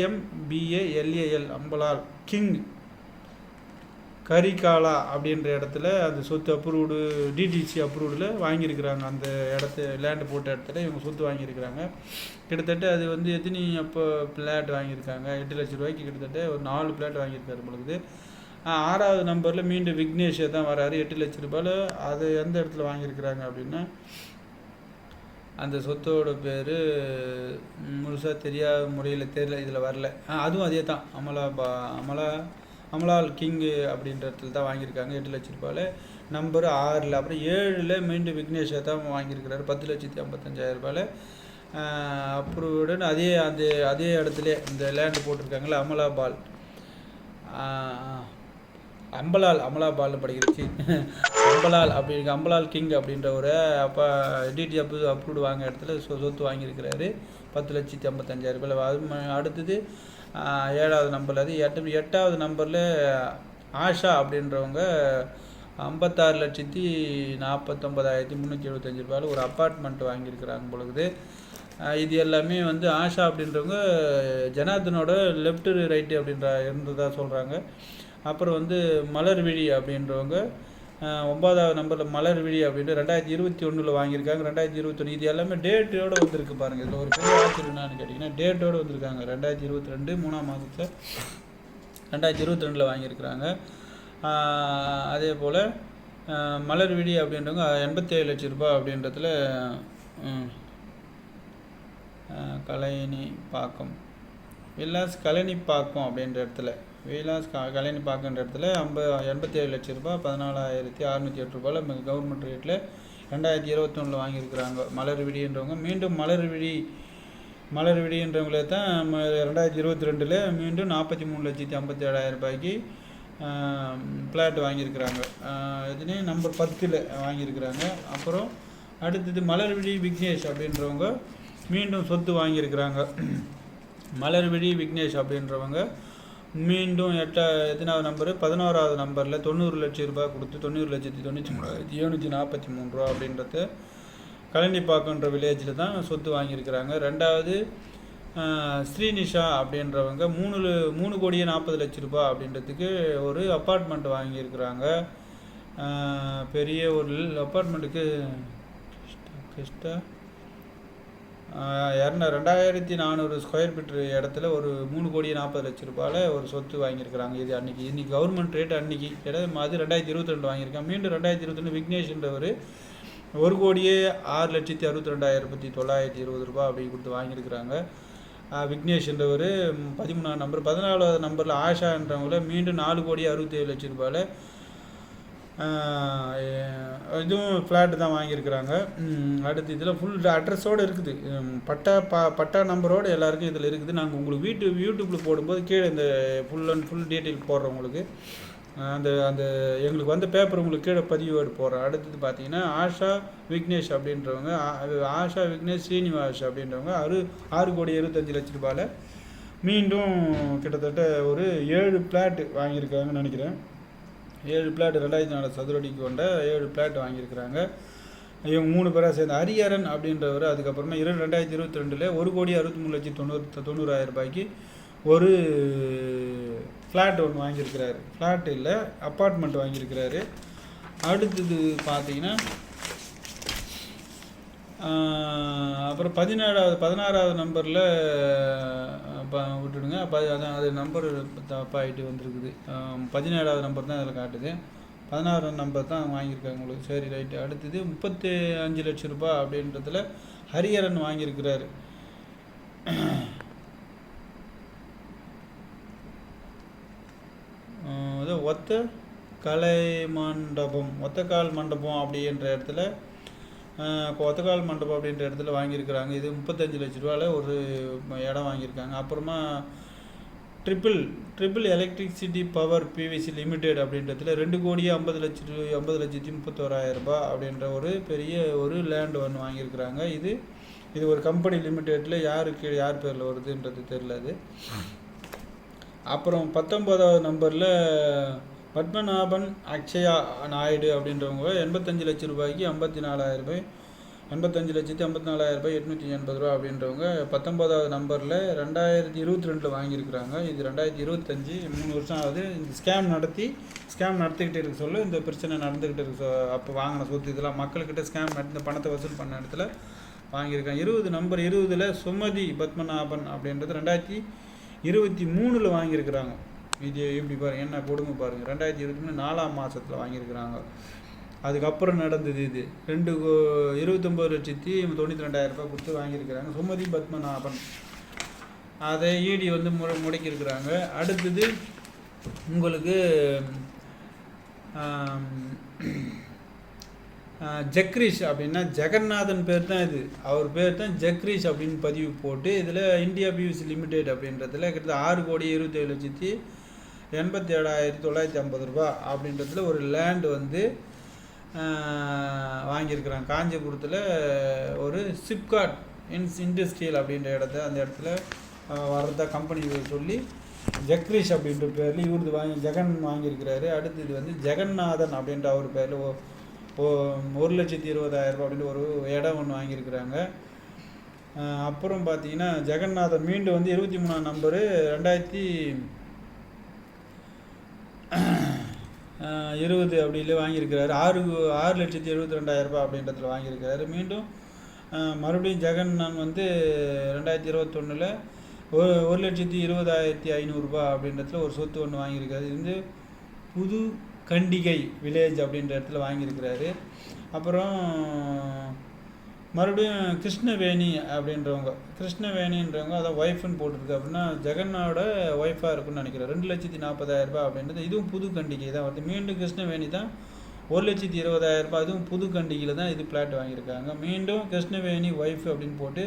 AMBALAL அம்பலால் கிங் கரிகாலா அப்படின்ற இடத்துல அந்த சொத்து அப்ரூவ்டு டிடிசி அப்ரூவ்டில் வாங்கியிருக்கிறாங்க. அந்த லேண்டு போட்ட இடத்துல இவங்க சொத்து வாங்கியிருக்கிறாங்க. கிட்டத்தட்ட அது வந்து எத்தனை அப்போ ஃப்ளாட் வாங்கியிருக்காங்க 8 லட்ச ரூபாய்க்கு கிட்டத்தட்ட ஒரு 4 ஃப்ளாட் வாங்கியிருக்காரு பொழுது. 6வது நம்பரில் மீண்டும் விக்னேஷே தான் வராரு 8 லட்ச ரூபாயில். அது எந்த இடத்துல வாங்கியிருக்கிறாங்க அப்படின்னா அந்த சொத்தோட பேர் முழுசாக தெரியாத முறையில் தெரியல, இதில் வரல. அதுவும் அதே தான் அமலால் கிங்கு அப்படின்ற இடத்துல தான் வாங்கியிருக்காங்க 8 லட்ச ரூபாயில். நம்பர் 6ல் அப்புறம் 7ல் மீண்டும் விக்னேஷை தான் வாங்கியிருக்கிறாரு 10,55,000 ரூபாயில். அப்ரூவ்டு அதே இடத்துல இந்த லேண்டு போட்டிருக்காங்களே அம்பலால்னு படிக்கிறச்சு அம்பலால் கிங் அப்படின்ற ஒரு அப்போ டிடி அப்ரூவ்டு வாங்க இடத்துல சொத்து வாங்கியிருக்கிறாரு 10,55,000 ரூபாயில். அடுத்தது 7வது நம்பரில் அது 8வது நம்பரில் ஆஷா அப்படின்றவங்க 56,49,375 ரூபாயில் ஒரு அப்பார்ட்மெண்ட் வாங்கியிருக்கிறாங்க பொழுது. இது எல்லாமே வந்து ஆஷா அப்படின்றவங்க ஜனார்தனோட லெஃப்ட் ரைட்டு அப்படின்ற இருந்ததாக சொல்கிறாங்க. அப்புறம் வந்து மலர்விழி அப்படின்றவங்க 9வது நம்பரில் மலர்விழி அப்படின்ற 2021 வாங்கியிருக்காங்க. 2021 இது எல்லாமே டேட்டோடு வந்திருக்கு பாருங்கள். இதில் ஒரு பெரிய ஆச்சரியம் என்னன்னு கேட்டிங்கன்னா டேட்டோடு வந்திருக்காங்க. 2022 3ஆம் மாதத்தில் 2022 வாங்கியிருக்கிறாங்க. அதே போல் மலர்விழி அப்படின்றவங்க 87 லட்ச ரூபாய் அப்படின்றதுல கழனிப்பாக்கம் அப்படின்ற இடத்துல கழனிப்பாக்கன்ற இடத்துல 87 லட்ச ரூபாய் 14,608 ரூபாயில் கவர்மெண்ட் ரேட்டில் 2021 வாங்கியிருக்கிறாங்க. மலர்விழின்றவங்க மீண்டும் மலர்விழின்றவங்களே தான் 2022 மீண்டும் 43,57,000 ரூபாய்க்கு ஃப்ளாட் வாங்கியிருக்கிறாங்க. இதுனே நம்பர் 10ல் வாங்கியிருக்கிறாங்க. அப்புறம் அடுத்தது மலர்விழி விக்னேஷ் அப்படின்றவங்க மீண்டும் சொத்து வாங்கியிருக்கிறாங்க. மலர்விழி விக்னேஷ் அப்படின்றவங்க மீண்டும் எத்தனாவது நம்பரு 11வது நம்பரில் 90 லட்ச ரூபாய் கொடுத்து 90,93,743 ரூபா அப்படின்றது கழனிப்பாக்கன்ற வில்லேஜில் தான் சொத்து வாங்கியிருக்கிறாங்க. 2வது ஸ்ரீனிஷா அப்படின்றவங்க 3,40,00,000 ரூபாய் அப்படின்றதுக்கு ஒரு அப்பார்ட்மெண்ட் வாங்கியிருக்கிறாங்க. பெரிய ஒரு அப்பார்ட்மெண்ட்டுக்கு கிஸ்டா 2400 ஸ்கொயர் ஃபீட்ரு இடத்துல ஒரு 3,40,00,000 ரூபாயில் ஒரு சொத்து வாங்கியிருக்கிறாங்க. இது இன்னைக்கு கவர்மெண்ட் ரேட் அன்றைக்கி அது 2022 வாங்கியிருக்காங்க. மீண்டும் 2022 விக்னேஷ்ன்றவர் 1,06,62,920 ரூபா அப்படி கொடுத்து வாங்கியிருக்கிறாங்க. விக்னேஷ்ன்றவர் 13ஆம் நம்பர். 14வது நம்பரில் ஆஷான்றவங்கள மீண்டும் 4,67,00,000 ரூபாயில் இதுவும் ஃப்ளாட்டு தான் வாங்கியிருக்கிறாங்க. அடுத்து இதில் ஃபுல் அட்ரஸோடு இருக்குது, பட்டா நம்பரோடு எல்லாருக்கும் இதில் இருக்குது. நாங்கள் உங்களுக்கு யூடியூப்பில் போடும்போது கீழே இந்த ஃபுல் டீட்டெயில் போடுறோம். உங்களுக்கு அந்த எங்களுக்கு வந்த பேப்பர் உங்களுக்கு கீழே பதிவேடு போடுறோம். அடுத்தது பார்த்தீங்கன்னா ஆஷா விக்னேஷ் அப்படின்றவங்க, ஆஷா விக்னேஷ் ஸ்ரீனிவாஸ் அப்படின்றவங்க 6,75,00,000 ரூபாயில் மீண்டும் கிட்டத்தட்ட ஒரு 7 ஃப்ளாட்டு வாங்கியிருக்காங்கன்னு நினைக்கிறேன். 7 பிளாட் 2004 சதுரடிக்கு கொண்ட 7 பிளாட் வாங்கியிருக்கிறாங்க. இவங்க 3 பேராக சேர்ந்து ஹரிஹரன் அப்படின்றவர் அதுக்கப்புறமா 2022 1,63,90,000 ரூபாய்க்கு ஒரு ஃப்ளாட் ஒன்று வாங்கியிருக்கிறாரு. ஃப்ளாட் இல்லை, அப்பார்ட்மெண்ட் வாங்கியிருக்கிறாரு. அடுத்தது பார்த்தீங்கன்னா அப்புறம் 16வது நம்பரில் விட்டுடுங்க. அதான் அது நம்பர் தப்பாகிட்டு வந்துருக்குது. 17வது நம்பர் தான் அதில் காட்டுது. 16வது நம்பர் தான் வாங்கியிருக்காங்க உங்களுக்கு. சரி, ரைட்டு. அடுத்தது 35,00,000 ரூபா அப்படின்றதுல ஹரிஹரன் வாங்கியிருக்கிறாரு. ஒத்தக்கால் மண்டபம் அப்படின்ற இடத்துல ஒத்தக்கால் மண்டபம் அப்படின்ற இடத்துல வாங்கியிருக்கிறாங்க. இது 35,00,000 ரூபாயில் ஒரு இடம் வாங்கியிருக்காங்க. அப்புறமா triple electricity power PVC limited அப்படின்றதுல 2,50,31,000 ரூபாய் அப்படின்ற ஒரு பெரிய ஒரு லேண்ட் ஒன்று வாங்கியிருக்கிறாங்க. இது ஒரு கம்பெனி லிமிடெட்டில் யார் பேரில் வருதுன்றது தெரியல. அது அப்புறம் 19வது நம்பரில் பத்மநாபன் அக்ஷயா நாயுடு அப்படின்றவங்க 85,00,000 ரூபாய்க்கு 54,000 ரூபாய் 85,54,880 ரூபா அப்படின்றவங்க 19வது நம்பரில் 2022 வாங்கியிருக்கிறாங்க. இது 2025 3 வருஷம் ஆகுது. இந்த ஸ்கேம் நடத்திக்கிட்டு இருக்க சொல்ல இந்த பிரச்சனை நடந்துக்கிட்டு இருக்கு. அப்போ வாங்கின சொத்து இதெல்லாம் மக்கள்கிட்ட ஸ்கேம் நடத்தி பணத்தை வசூல் பண்ண இடத்துல வாங்கியிருக்காங்க. 20 சுமதி பத்மநாபன் அப்படின்றது 2023 வாங்கியிருக்கிறாங்க. இது எப்படி பாருங்கள், என்ன கொடுங்க பாருங்கள். 2023 4ஆம் மாதத்தில் வாங்கியிருக்கிறாங்க. அதுக்கப்புறம் நடந்தது இது 29,92,000 ரூபாய் கொடுத்து வாங்கியிருக்கிறாங்க. சுமதி பத்மநாபன் அதை ஈடி முடக்கியிருக்கிறாங்க. அடுத்தது உங்களுக்கு ஜக்ரீஷ் அப்படின்னா ஜெகநாதன் பேர் தான் இது. அவர் பேர் தான் ஜக்ரீஷ் அப்படின்னு பதிவு போட்டு இதில் இந்தியா பியூசி லிமிடெட் அப்படின்றதுல கிட்டத்தட்ட 6,27,87,950 ரூபா அப்படின்றதுல ஒரு லேண்டு வாங்கியிருக்கிறாங்க. காஞ்சிபுரத்தில் ஒரு சிப்காட் இண்டஸ்ட்ரியல் அப்படின்ற அந்த இடத்துல வர்றதா கம்பெனி சொல்லி ஜக்ரீஷ் அப்படின்ற பேரில் இவரது ஜெகன் வாங்கியிருக்கிறாரு. அடுத்தது ஜெகநாதன் அப்படின்ற அவர் பேரில் 1,20,000 ரூபா அப்படின்னு ஒரு இடம் ஒன்று வாங்கியிருக்கிறாங்க. அப்புறம் பார்த்தீங்கன்னா ஜெகநாதன் மீண்டும் 23ஆம் நம்பரு 2020 அப்படிலே வாங்கியிருக்கிறாரு. 6,72,000 ரூபா அப்படின்றதுல வாங்கியிருக்கிறாரு. மீண்டும் மறுபடியும் ஜெகன்னான் 2021 1,20,500 ரூபா அப்படின்றதுல ஒரு சொத்து ஒன்று வாங்கியிருக்காரு. இது புது கண்டிகை வில்லேஜ் அப்படின்ற இடத்துல வாங்கியிருக்கிறாரு. அப்புறம் மறுபடியும் கிருஷ்ணவேணி அதான் ஒய்ஃப்னு போட்டிருக்கு. அப்படின்னா ஜெகன்னோட ஒய்ஃபாக இருக்குன்னு நினைக்கிறேன். 2,40,000 ரூபாய் அப்படின்றது இதுவும் புது கண்டிகை தான் வருது. மீண்டும் கிருஷ்ணவேணி தான் 1,20,000 ரூபாய், இதுவும் புது கண்டிகையில் தான் இது பிளாட் வாங்கியிருக்காங்க. மீண்டும் கிருஷ்ணவேணி ஒய்ஃப் அப்படின்னு போட்டு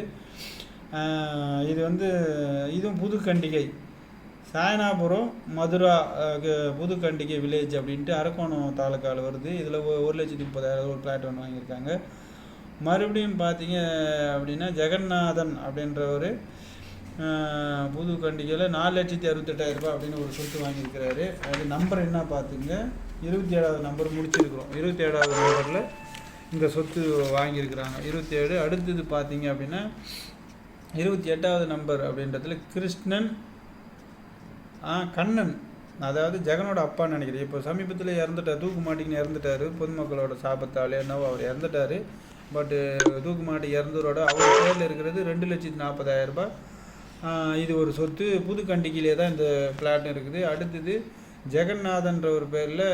இது இதுவும் புது கண்டிகை சாயனாபுரம் மதுரா புது கண்டிகை வில்லேஜ் அப்படின்ட்டு அரக்கோணம் தாலுக்காவில் வருது. இதில் 1,30,000 ஒரு பிளாட் ஒன்று வாங்கியிருக்காங்க. மறுபடியும் பார்த்தீங்க அப்படின்னா ஜெகநாதன் அப்படின்றவர் புது கண்டிகையில் 4,68,000 ரூபாய் அப்படின்னு ஒரு சொத்து வாங்கியிருக்கிறாரு. அது நம்பர் என்ன பார்த்துங்க, 27வது நம்பர் முடிச்சிருக்கிறோம். 27வது நம்பரில் இந்த சொத்து வாங்கியிருக்கிறாங்க. 27. அடுத்தது பார்த்தீங்க அப்படின்னா 28வது நம்பர் அப்படின்றதுல கண்ணன் அதாவது ஜெகனோட அப்பான்னு நினைக்கிறேன். இப்போ சமீபத்தில் இறந்துட்டார், தூக்கு மாட்டிக்கின்னு இறந்துட்டார். பொதுமக்களோட சாபத்தால் என்னவோ அவர் இறந்துட்டார். பட்டு தூக்கு மாட்டி இறந்தவரோட அவர் பேரில் இருக்கிறது 2,40,000 ரூபாய். இது ஒரு சொத்து. புதுக்கண்டிக்கிலே தான் இந்த பிளாட்டும் இருக்குது. அடுத்தது ஜெகநாதன்ற ஒரு பேரில்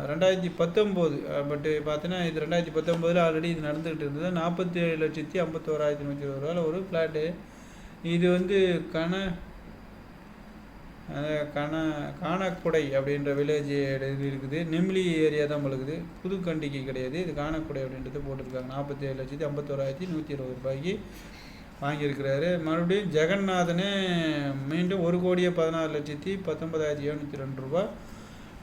2019, பட்டு பார்த்தீங்கன்னா இது 2019 ஆல்ரெடி இது நடந்துக்கிட்டு இருந்தது. 47,51,120 ரூபாயில் ஒரு ஃப்ளாட்டு. இது வந்து காணக்குடை அப்படின்ற வில்லேஜ் இருக்குது. நெம்லி ஏரியா தான் இருக்குது, புதுக்கண்டிக்கு கிடையாது. இது காணக்குடை அப்படின்றது போட்டிருக்காங்க. 47,51,120 ரூபாய்க்கு வாங்கியிருக்கிறாரு. மறுபடியும் ஜெகநாதனே மீண்டும் 1,16,19,702 ரூபா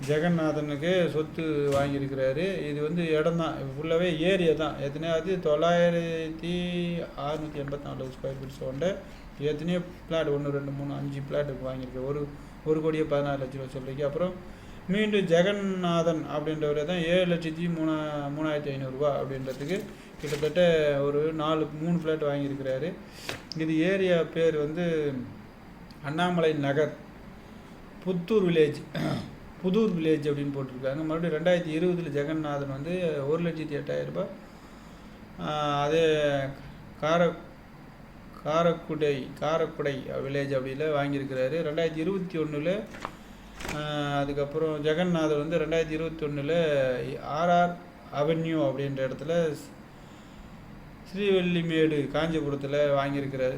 ஜெகநாதனுக்கு சொத்து வாங்கியிருக்கிறாரு. இது வந்து இடம் தான், ஃபுல்லாகவே ஏரியா தான். எத்தனையாவது 9,684 ஸ்கொயர் ஃபீட்ஸ் கொண்ட எத்தனையோ பிளாட் 1 2 3 5 பிளாட்டுக்கு வாங்கியிருக்காரு. 1,14,00,000 சொல்லிக்கு. அப்புறம் மீண்டும் ஜெகநாதன் அப்படின்றவரை தான் 7,03,500 ரூபா அப்படின்றதுக்கு கிட்டத்தட்ட ஒரு 3 ஃப்ளாட் வாங்கியிருக்கிறாரு. இது ஏரியா பேர் வந்து அண்ணாமலை நகர், புதூர் வில்லேஜ் அப்படின்னு போட்டிருக்காங்க. மறுபடியும் 2020 ஜெகநாதன் வந்து 1,08,000 ரூபாய் அதே காரக்குடை வில்லேஜ் அப்படியில் வாங்கியிருக்கிறாரு. 2021 அதுக்கப்புறம் ஜெகநாதன் வந்து 2021 RR அவென்யூ அப்படின்ற இடத்துல ஸ்ரீவல்லிமேடு காஞ்சிபுரத்தில் வாங்கியிருக்கிறாரு.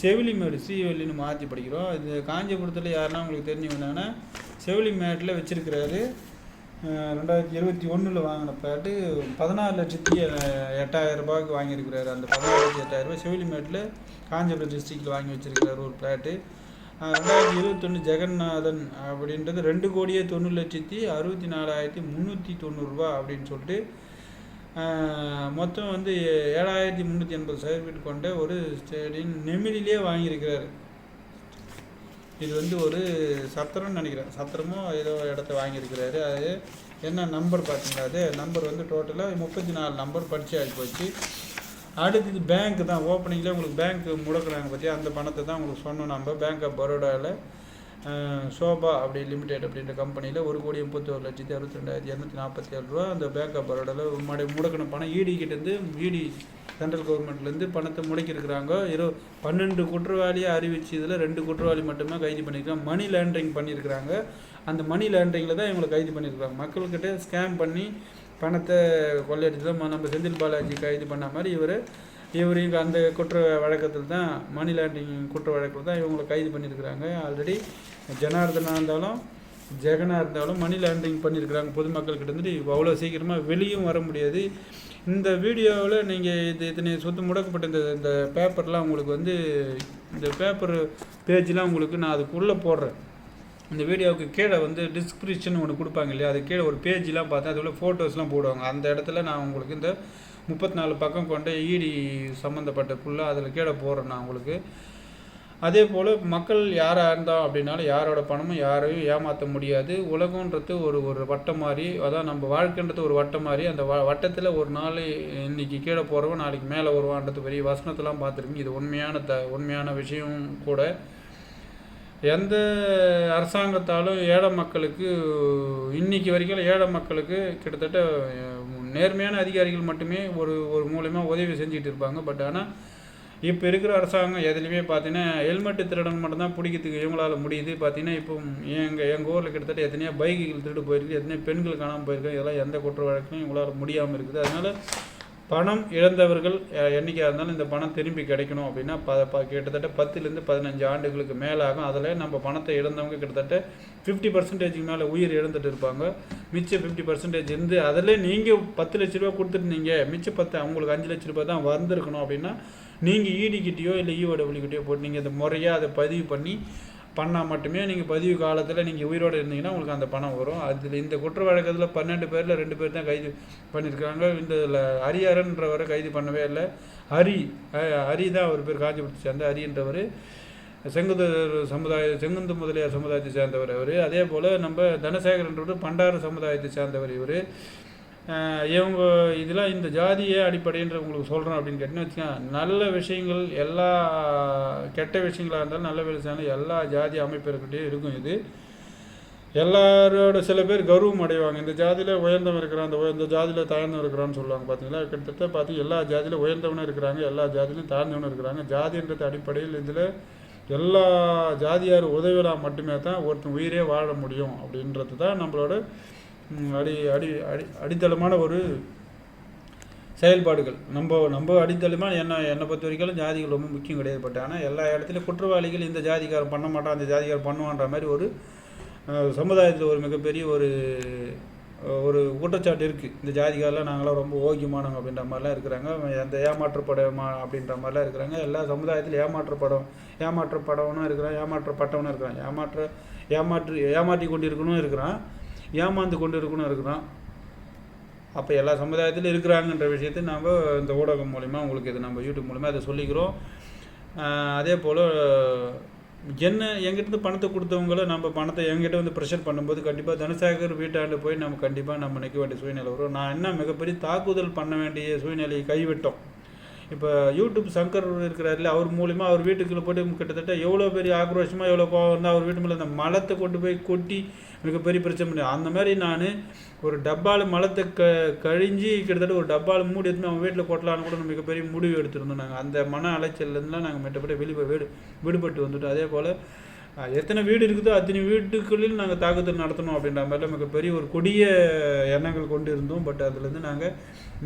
செவிலிமேடு, ஸ்ரீவல்லின்னு மாற்றி படிக்கிறோம். இது காஞ்சிபுரத்தில் யாருன்னா உங்களுக்கு தெரிஞ்சவங்கன்னா செவிலிமேட்டில் வச்சுருக்கிறாரு. 2021 வாங்கின பிளாட்டு 14,08,000 ரூபாய்க்கு வாங்கியிருக்கிறாரு. அந்த 14,08,000 ரூபாய் செவிலிமேட்டில் காஞ்சிபுரம் டிஸ்ட்ரிக்டில் வாங்கி வச்சுருக்கிறாரு ஒரு பிளாட்டு. 2021 ஜெகநாதன் அப்படின்றது 2,90,64,390 ரூபா அப்படின்னு சொல்லிட்டு மொத்தம் வந்து 7,380 ஸ்கொயர் ஃபீட் கொண்ட ஒரு ஸ்டேடியம் நெமிலிலே வாங்கியிருக்கிறாரு. இது வந்து ஒரு சத்திரம்னு நினைக்கிறேன், சத்திரமோ ஏதோ இடத்த வாங்கியிருக்கிறாரு. அது என்ன நம்பர் பார்த்தீங்களா, அது நம்பர் வந்து டோட்டலாக 34 நம்பர் படித்து ஆகி போச்சு. அடுத்தது பேங்க்கு தான். ஓப்பனிங்கில் உங்களுக்கு பேங்க் முடக்கிறாங்க பற்றி அந்த பணத்தை தான் உங்களுக்கு சொன்னோம். நம்ம பேங்க் ஆஃப் பரோடாவில் சோபா அப்படி லிமிடெட் அப்படின்ற கம்பெனியில் 1,31,62,247 ரூபா அந்த பேங்க் ஆஃப் பரோடாவில் முடக்கின பணம் கிட்டேருந்து இடி சென்ட்ரல் கவர்மெண்ட்லேருந்து பணத்தை முடக்கியிருக்கிறாங்க. 12 குற்றவாளியை அறிவிச்சு இதில் 2 குற்றவாளி மட்டுமே கைது பண்ணியிருக்காங்க. மணி லாண்ட்ரிங் பண்ணியிருக்கிறாங்க. அந்த மணி லாண்ட்ரிங்கில் தான் இவங்களை கைது பண்ணியிருக்கிறாங்க. மக்கள்கிட்ட ஸ்கேம் பண்ணி பணத்தை கொள்ளையடிச்சு தான் நம்ம செந்தில் பாலாஜி கைது பண்ண மாதிரி இவருக்கு அந்த குற்ற வழக்கத்தில் தான், மணி லாண்ட்ரிங் குற்ற வழக்கில் தான் இவங்களை கைது பண்ணியிருக்கிறாங்க. ஆல்ரெடி ஜனார்தனா இருந்தாலும் ஜெகனாக இருந்தாலும் மணி லாண்ட்ரிங் பண்ணியிருக்கிறாங்க. பொதுமக்கள்கிட்ட இருந்துட்டு அவ்வளோ சீக்கிரமாக வெளியும் வர முடியாது. இந்த வீடியோவில் நீங்கள் இத்தனை சொத்து முடக்கப்பட்ட இந்த பேப்பர்லாம் உங்களுக்கு வந்து இந்த பேப்பர் பேஜெலாம் உங்களுக்கு நான் அதுக்குள்ளே போடுறேன். இந்த வீடியோவுக்கு கீழே வந்து டிஸ்கிரிப்ஷன் ஒன்று கொடுப்பாங்க இல்லையா, அது கீழே ஒரு பேஜெலாம் பார்த்தேன், அதுக்குள்ளே ஃபோட்டோஸ்லாம் போடுவாங்க. அந்த இடத்துல நான் உங்களுக்கு இந்த 34 பக்கம் கொண்ட இடி சம்மந்தப்பட்ட ஃபுல்லாக அதில் கீழே போடுறேன் நான் உங்களுக்கு. அதே போல் மக்கள் யாராக இருந்தால் அப்படின்னாலும் யாரோட பணமும் யாரையும் ஏமாற்ற முடியாது. உலகன்றது ஒரு வட்டம் மாதிரி, அதான் நம்ம வாழ்க்கைன்றது ஒரு வட்டம் மாதிரி. அந்த வட்டத்தில் ஒரு நாள் இன்றைக்கி கீழே போகிறவன் நாளைக்கு மேலே வருவான்றது பெரிய வசனத்தெல்லாம் பார்த்துருக்கீங்க. இது உண்மையான விஷயம் கூட. எந்த அரசாங்கத்தாலும் ஏழை மக்களுக்கு இன்றைக்கி வரைக்கும் ஏழை மக்களுக்கு கிட்டத்தட்ட நேர்மையான அதிகாரிகள் மட்டுமே ஒரு மூலயமா உதவி செஞ்சுக்கிட்டு இருப்பாங்க. பட் ஆனால் இப்போ இருக்கிற அரசாங்கம் எதுலையுமே பார்த்தீங்கன்னா ஹெல்மெட்டு திருடன் மட்டும்தான் பிடிக்கிறதுக்கு இவங்களால் முடியுது. பார்த்தீங்கன்னா இப்போ எங்கள் ஊரில் கிட்டத்தட்ட எத்தனையோ பைக்குகள் திருடு போயிருக்கு, எத்தனையோ பெண்கள் காணாமல் போயிருக்கு. இதெல்லாம் எந்த குற்ற வழக்கும் இவங்களால் முடியாமல் இருக்குது. அதனால் பணம் இழந்தவர்கள் என்றைக்காக இருந்தாலும் இந்த பணம் திரும்பி கிடைக்கணும் அப்படின்னா கிட்டத்தட்ட 10 to 15 ஆண்டுகளுக்கு மேலாகும். அதில் நம்ம பணத்தை இழந்தவங்க கிட்டத்தட்ட 50% மேலே உயிர் இழந்துட்டு இருப்பாங்க. மிச்சம் 50% இருந்து அதில் நீங்கள் 10 லட்ச ரூபா கொடுத்துருந்தீங்க, மிச்சம் 10 அவங்களுக்கு 5 லட்ச ரூபா தான் வந்திருக்கணும் அப்படின்னா நீங்கள் ஈடிக்கிட்டேயோ இல்லை ஈஓடபிள்யூக்கிட்டேயோ போட்டு நீங்கள் அதை முறையாக அதை பதிவு பண்ணால் மட்டுமே நீங்கள் பதிவு காலத்தில் நீங்கள் உயிரோடு இருந்தீங்கன்னா உங்களுக்கு அந்த பணம் வரும். அதில் இந்த குற்ற வழக்கத்தில் 12 பேரில் 2 பேர் தான் கைது பண்ணியிருக்காங்க. இந்த ஹரிஹரன்றவரை கைது பண்ணவே இல்லை. ஹரி தான் ஒரு பேர் காஞ்சிபுரத்தை சேர்ந்த ஹரின்றவர், செங்குந்து முதலியார் சமுதாயத்தை சேர்ந்தவர் அவர். அதே போல் நம்ம தனசேகரன்றவர் பண்டார சமுதாயத்தை சேர்ந்தவர் இவர். இவங்க இதெல்லாம் இந்த ஜாதியே அடிப்படைன்ற உங்களுக்கு சொல்கிறோம் அப்படின்னு கேட்டிங்கன்னா வச்சுக்கோங்க, நல்ல விஷயங்கள் எல்லா கெட்ட விஷயங்களாக இருந்தாலும் நல்ல விஷயம் எல்லா ஜாதி அமைப்பிற்கிட்டையும் இருக்கும். இது எல்லாரோட சில பேர் கௌரவம் அடைவாங்க. இந்த ஜாதியில் உயர்ந்தவன் இருக்கிறான், இந்த ஜாதியில் தாழ்ந்தவன் இருக்கிறான்னு சொல்லுவாங்க. பார்த்தீங்களா, கிட்டத்தட்ட பார்த்து எல்லா ஜாதியிலும் உயர்ந்தவனும் இருக்கிறாங்க, எல்லா ஜாதியிலும் தாழ்ந்தவனும் இருக்கிறாங்க. ஜாதின்றது அடிப்படையில் இதில் எல்லா ஜாதியார் உதவியாக மட்டுமே தான் ஒருத்தன் உயிரே வாழ முடியும் அப்படின்றது தான் நம்மளோட அடித்தளமான ஒரு செயல்பாடுகள். நம்ம அடித்தளமாக என்னை பொறுத்த வரைக்கும் ஜாதிகள் ரொம்ப முக்கியம் கிடையாது. பட் ஆனால் எல்லா இடத்துலையும் குற்றவாளிகள் இந்த ஜாதிக்காரன் பண்ண மாட்டான், அந்த ஜாதிக்காரன் பண்ணுவான்ற மாதிரி ஒரு சமுதாயத்தில் ஒரு மிகப்பெரிய ஒரு குற்றச்சாட்டு இருக்குது. இந்த ஜாதிக்காரெலாம் நாங்களாம் ரொம்ப ஓக்கியமானவங்க அப்படின்ற மாதிரிலாம் இருக்கிறாங்க. அந்த அப்படின்ற மாதிரிலாம் இருக்கிறாங்க. எல்லா சமுதாயத்திலும் ஏமாற்றப்படவனும் இருக்கிறான், ஏமாற்றப்பட்டவனும் இருக்கிறான், ஏமாற்றி கொண்டு இருக்கணும் இருக்கிறான், ஏமாந்து கொண்டு இருக்கணும் இருக்கிறான். அப்போ எல்லா சமுதாயத்திலும் இருக்கிறாங்கன்ற விஷயத்தை நாம் இந்த ஊடகம் மூலிமா உங்களுக்கு இது நம்ம யூடியூப் மூலிமா அதை சொல்லிக்கிறோம். அதே போல் எங்கிட்ட பணத்தை கொடுத்தவங்கள நம்ம பணத்தை எங்கிட்ட வந்து ப்ரெஷர் பண்ணும்போது கண்டிப்பாக தனசேகர் வீட்டாண்டு போய் நம்ம நிற்க வேண்டிய சூழ்நிலை வரும். நான் என்ன மிகப்பெரிய தாக்குதல் பண்ண வேண்டிய சூழ்நிலையை கைவிட்டோம். இப்போ யூடியூப் சங்கர் இருக்கிறாருல, அவர் மூலிமா அவர் வீட்டுக்குள்ளே போய்ட்டு கிட்டத்தட்ட எவ்வளோ பெரிய ஆக்ரோஷமாக எவ்வளோ கோவம் இருந்தால் அவர் வீட்டு மேலே அந்த மலத்தை கொண்டு போய் கொட்டி மிகப்பெரிய பிரச்சனை பண்ணி அந்த மாதிரி நான் ஒரு டப்பாவில் மலத்தை கழிஞ்சு கிட்டத்தட்ட ஒரு டப்பாவில் மூடி எடுத்து அவன் வீட்டில் கொட்டலான்னு கூட மிகப்பெரிய முடிவு எடுத்துருந்தோம். நாங்கள் அந்த மன அலைச்சல்லேருந்துலாம் நாங்கள் மெட்டப்பட்டு விடுபட்டு வந்துட்டோம். அதே போல் எத்தனை வீடு இருக்குதோ அத்தனை வீட்டுக்குள்ளேயும் நாங்கள் தாக்குதல் நடத்தணும் அப்படின்ற மாதிரிலாம் மிகப்பெரிய ஒரு கொடிய எண்ணங்கள் கொண்டு இருந்தோம். பட் அதுலேருந்து நாங்கள்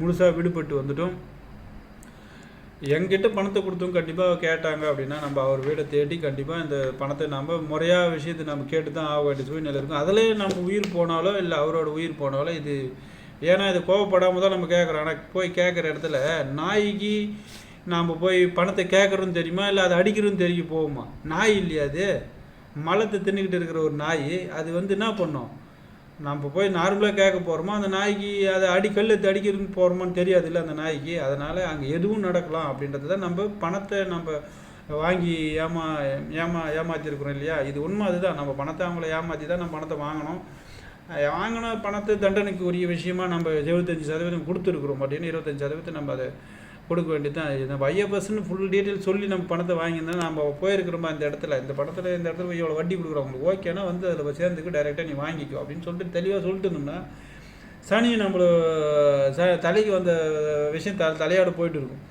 முழுசாக விடுபட்டு வந்துட்டோம். எங்கிட்ட பணத்தை கொடுத்தவங்க கண்டிப்பாக கேட்டாங்க அப்படின்னா நம்ம அவர் வீடை தேடி கண்டிப்பாக இந்த பணத்தை நம்ம முறையாக விஷயத்தை நம்ம கேட்டு தான் ஆக வேண்டிய சூழ்நிலை இருக்கும். அதிலே நம்ம உயிர் போனாலோ இல்லை அவரோட உயிர் போனாலோ இது ஏன்னா இது கோவப்படாமல் தான் நம்ம கேட்குறோம். ஆனால் போய் கேட்குற இடத்துல நாய்க்கு நாம் போய் பணத்தை கேட்குறோன்னு தெரியுமா இல்லை அதை அடிக்கிறோன்னு தெரியும் போகுமா? நாய் இல்லையா அது, மலத்தை தின்னுக்கிட்டு இருக்கிற ஒரு நாய். அது என்ன பண்ணோம், நம்ம போய் நார்மலாக கேட்க போகிறோமோ அந்த நாய்க்கு அதை கல்லெத்து அடிக்கிறதுன்னு போகிறோமான்னு தெரியாது இல்லை அந்த நாய்க்கு. அதனால் அங்கே எதுவும் நடக்கலாம் அப்படின்றது தான் நம்ம பணத்தை நம்ம வாங்கி ஏமாற்றிருக்கிறோம் இல்லையா. இது உண்மை அதுதான். நம்ம பணத்தை அவங்கள ஏமாற்றி தான் நம்ம பணத்தை வாங்கின பணத்தை தண்டனைக்கு உரிய விஷயமா நம்ம 75% கொடுத்துருக்குறோம். அப்படின்னு 25% நம்ம அதை கொடுக்க வேண்டியது தான். நம்ம ஐஎஃப்எஸ்ன்னு ஃபுல் டீட்டெயில் சொல்லி நம்ம பணத்தை வாங்கியிருந்தோம். நம்ம போயிருக்கிறோமா இந்த இடத்துல போய் இவ்வளோ வட்டி கொடுக்குறோம் உங்களுக்கு ஓகேனா அதில் சேர்ந்துக்கு டைரெக்டாக நீ வாங்கிக்கோ அப்படின்னு சொல்லிட்டு தெளிவாக சொல்லிட்டு இருந்தோம்னா சனி தலைக்கு வந்த விஷயம் தலையோட போயிட்டு இருக்கும்.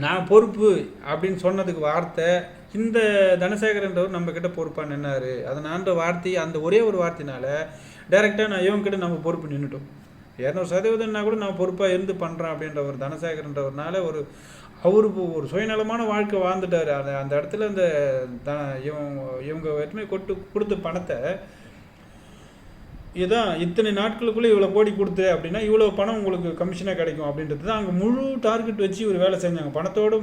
நான் பொறுப்பு அப்படின்னு சொன்னதுக்கு வார்த்தை இந்த தனசேகரன்றவர் நம்மக்கிட்ட பொறுப்பாக நின்னார். அதனான்ற வார்த்தை அந்த ஒரே ஒரு வார்த்தையினால டைரெக்டாக நான் இவங்ககிட்ட நம்ம பொறுப்பு நின்றுட்டோம். 200% கூட நான் பொறுப்பாக இருந்து பண்ணுறேன் அப்படின்ற ஒரு தனசேகரன்றவர்னால அவருக்கு ஒரு சுயநலமான வாழ்க்கை வாழ்ந்துட்டார். அந்த இடத்துல இந்த இவங்க எதுவுமே கொடுத்த பணத்தை இதான் இத்தனை நாட்களுக்குள்ளே இவ்வளோ கோடி கொடுத்து அப்படின்னா இவ்வளோ பணம் உங்களுக்கு கமிஷனாக கிடைக்கும் அப்படின்றது தான் அங்கே முழு டார்கெட் வச்சு ஒரு வேலை செஞ்சாங்க. பணத்தோடு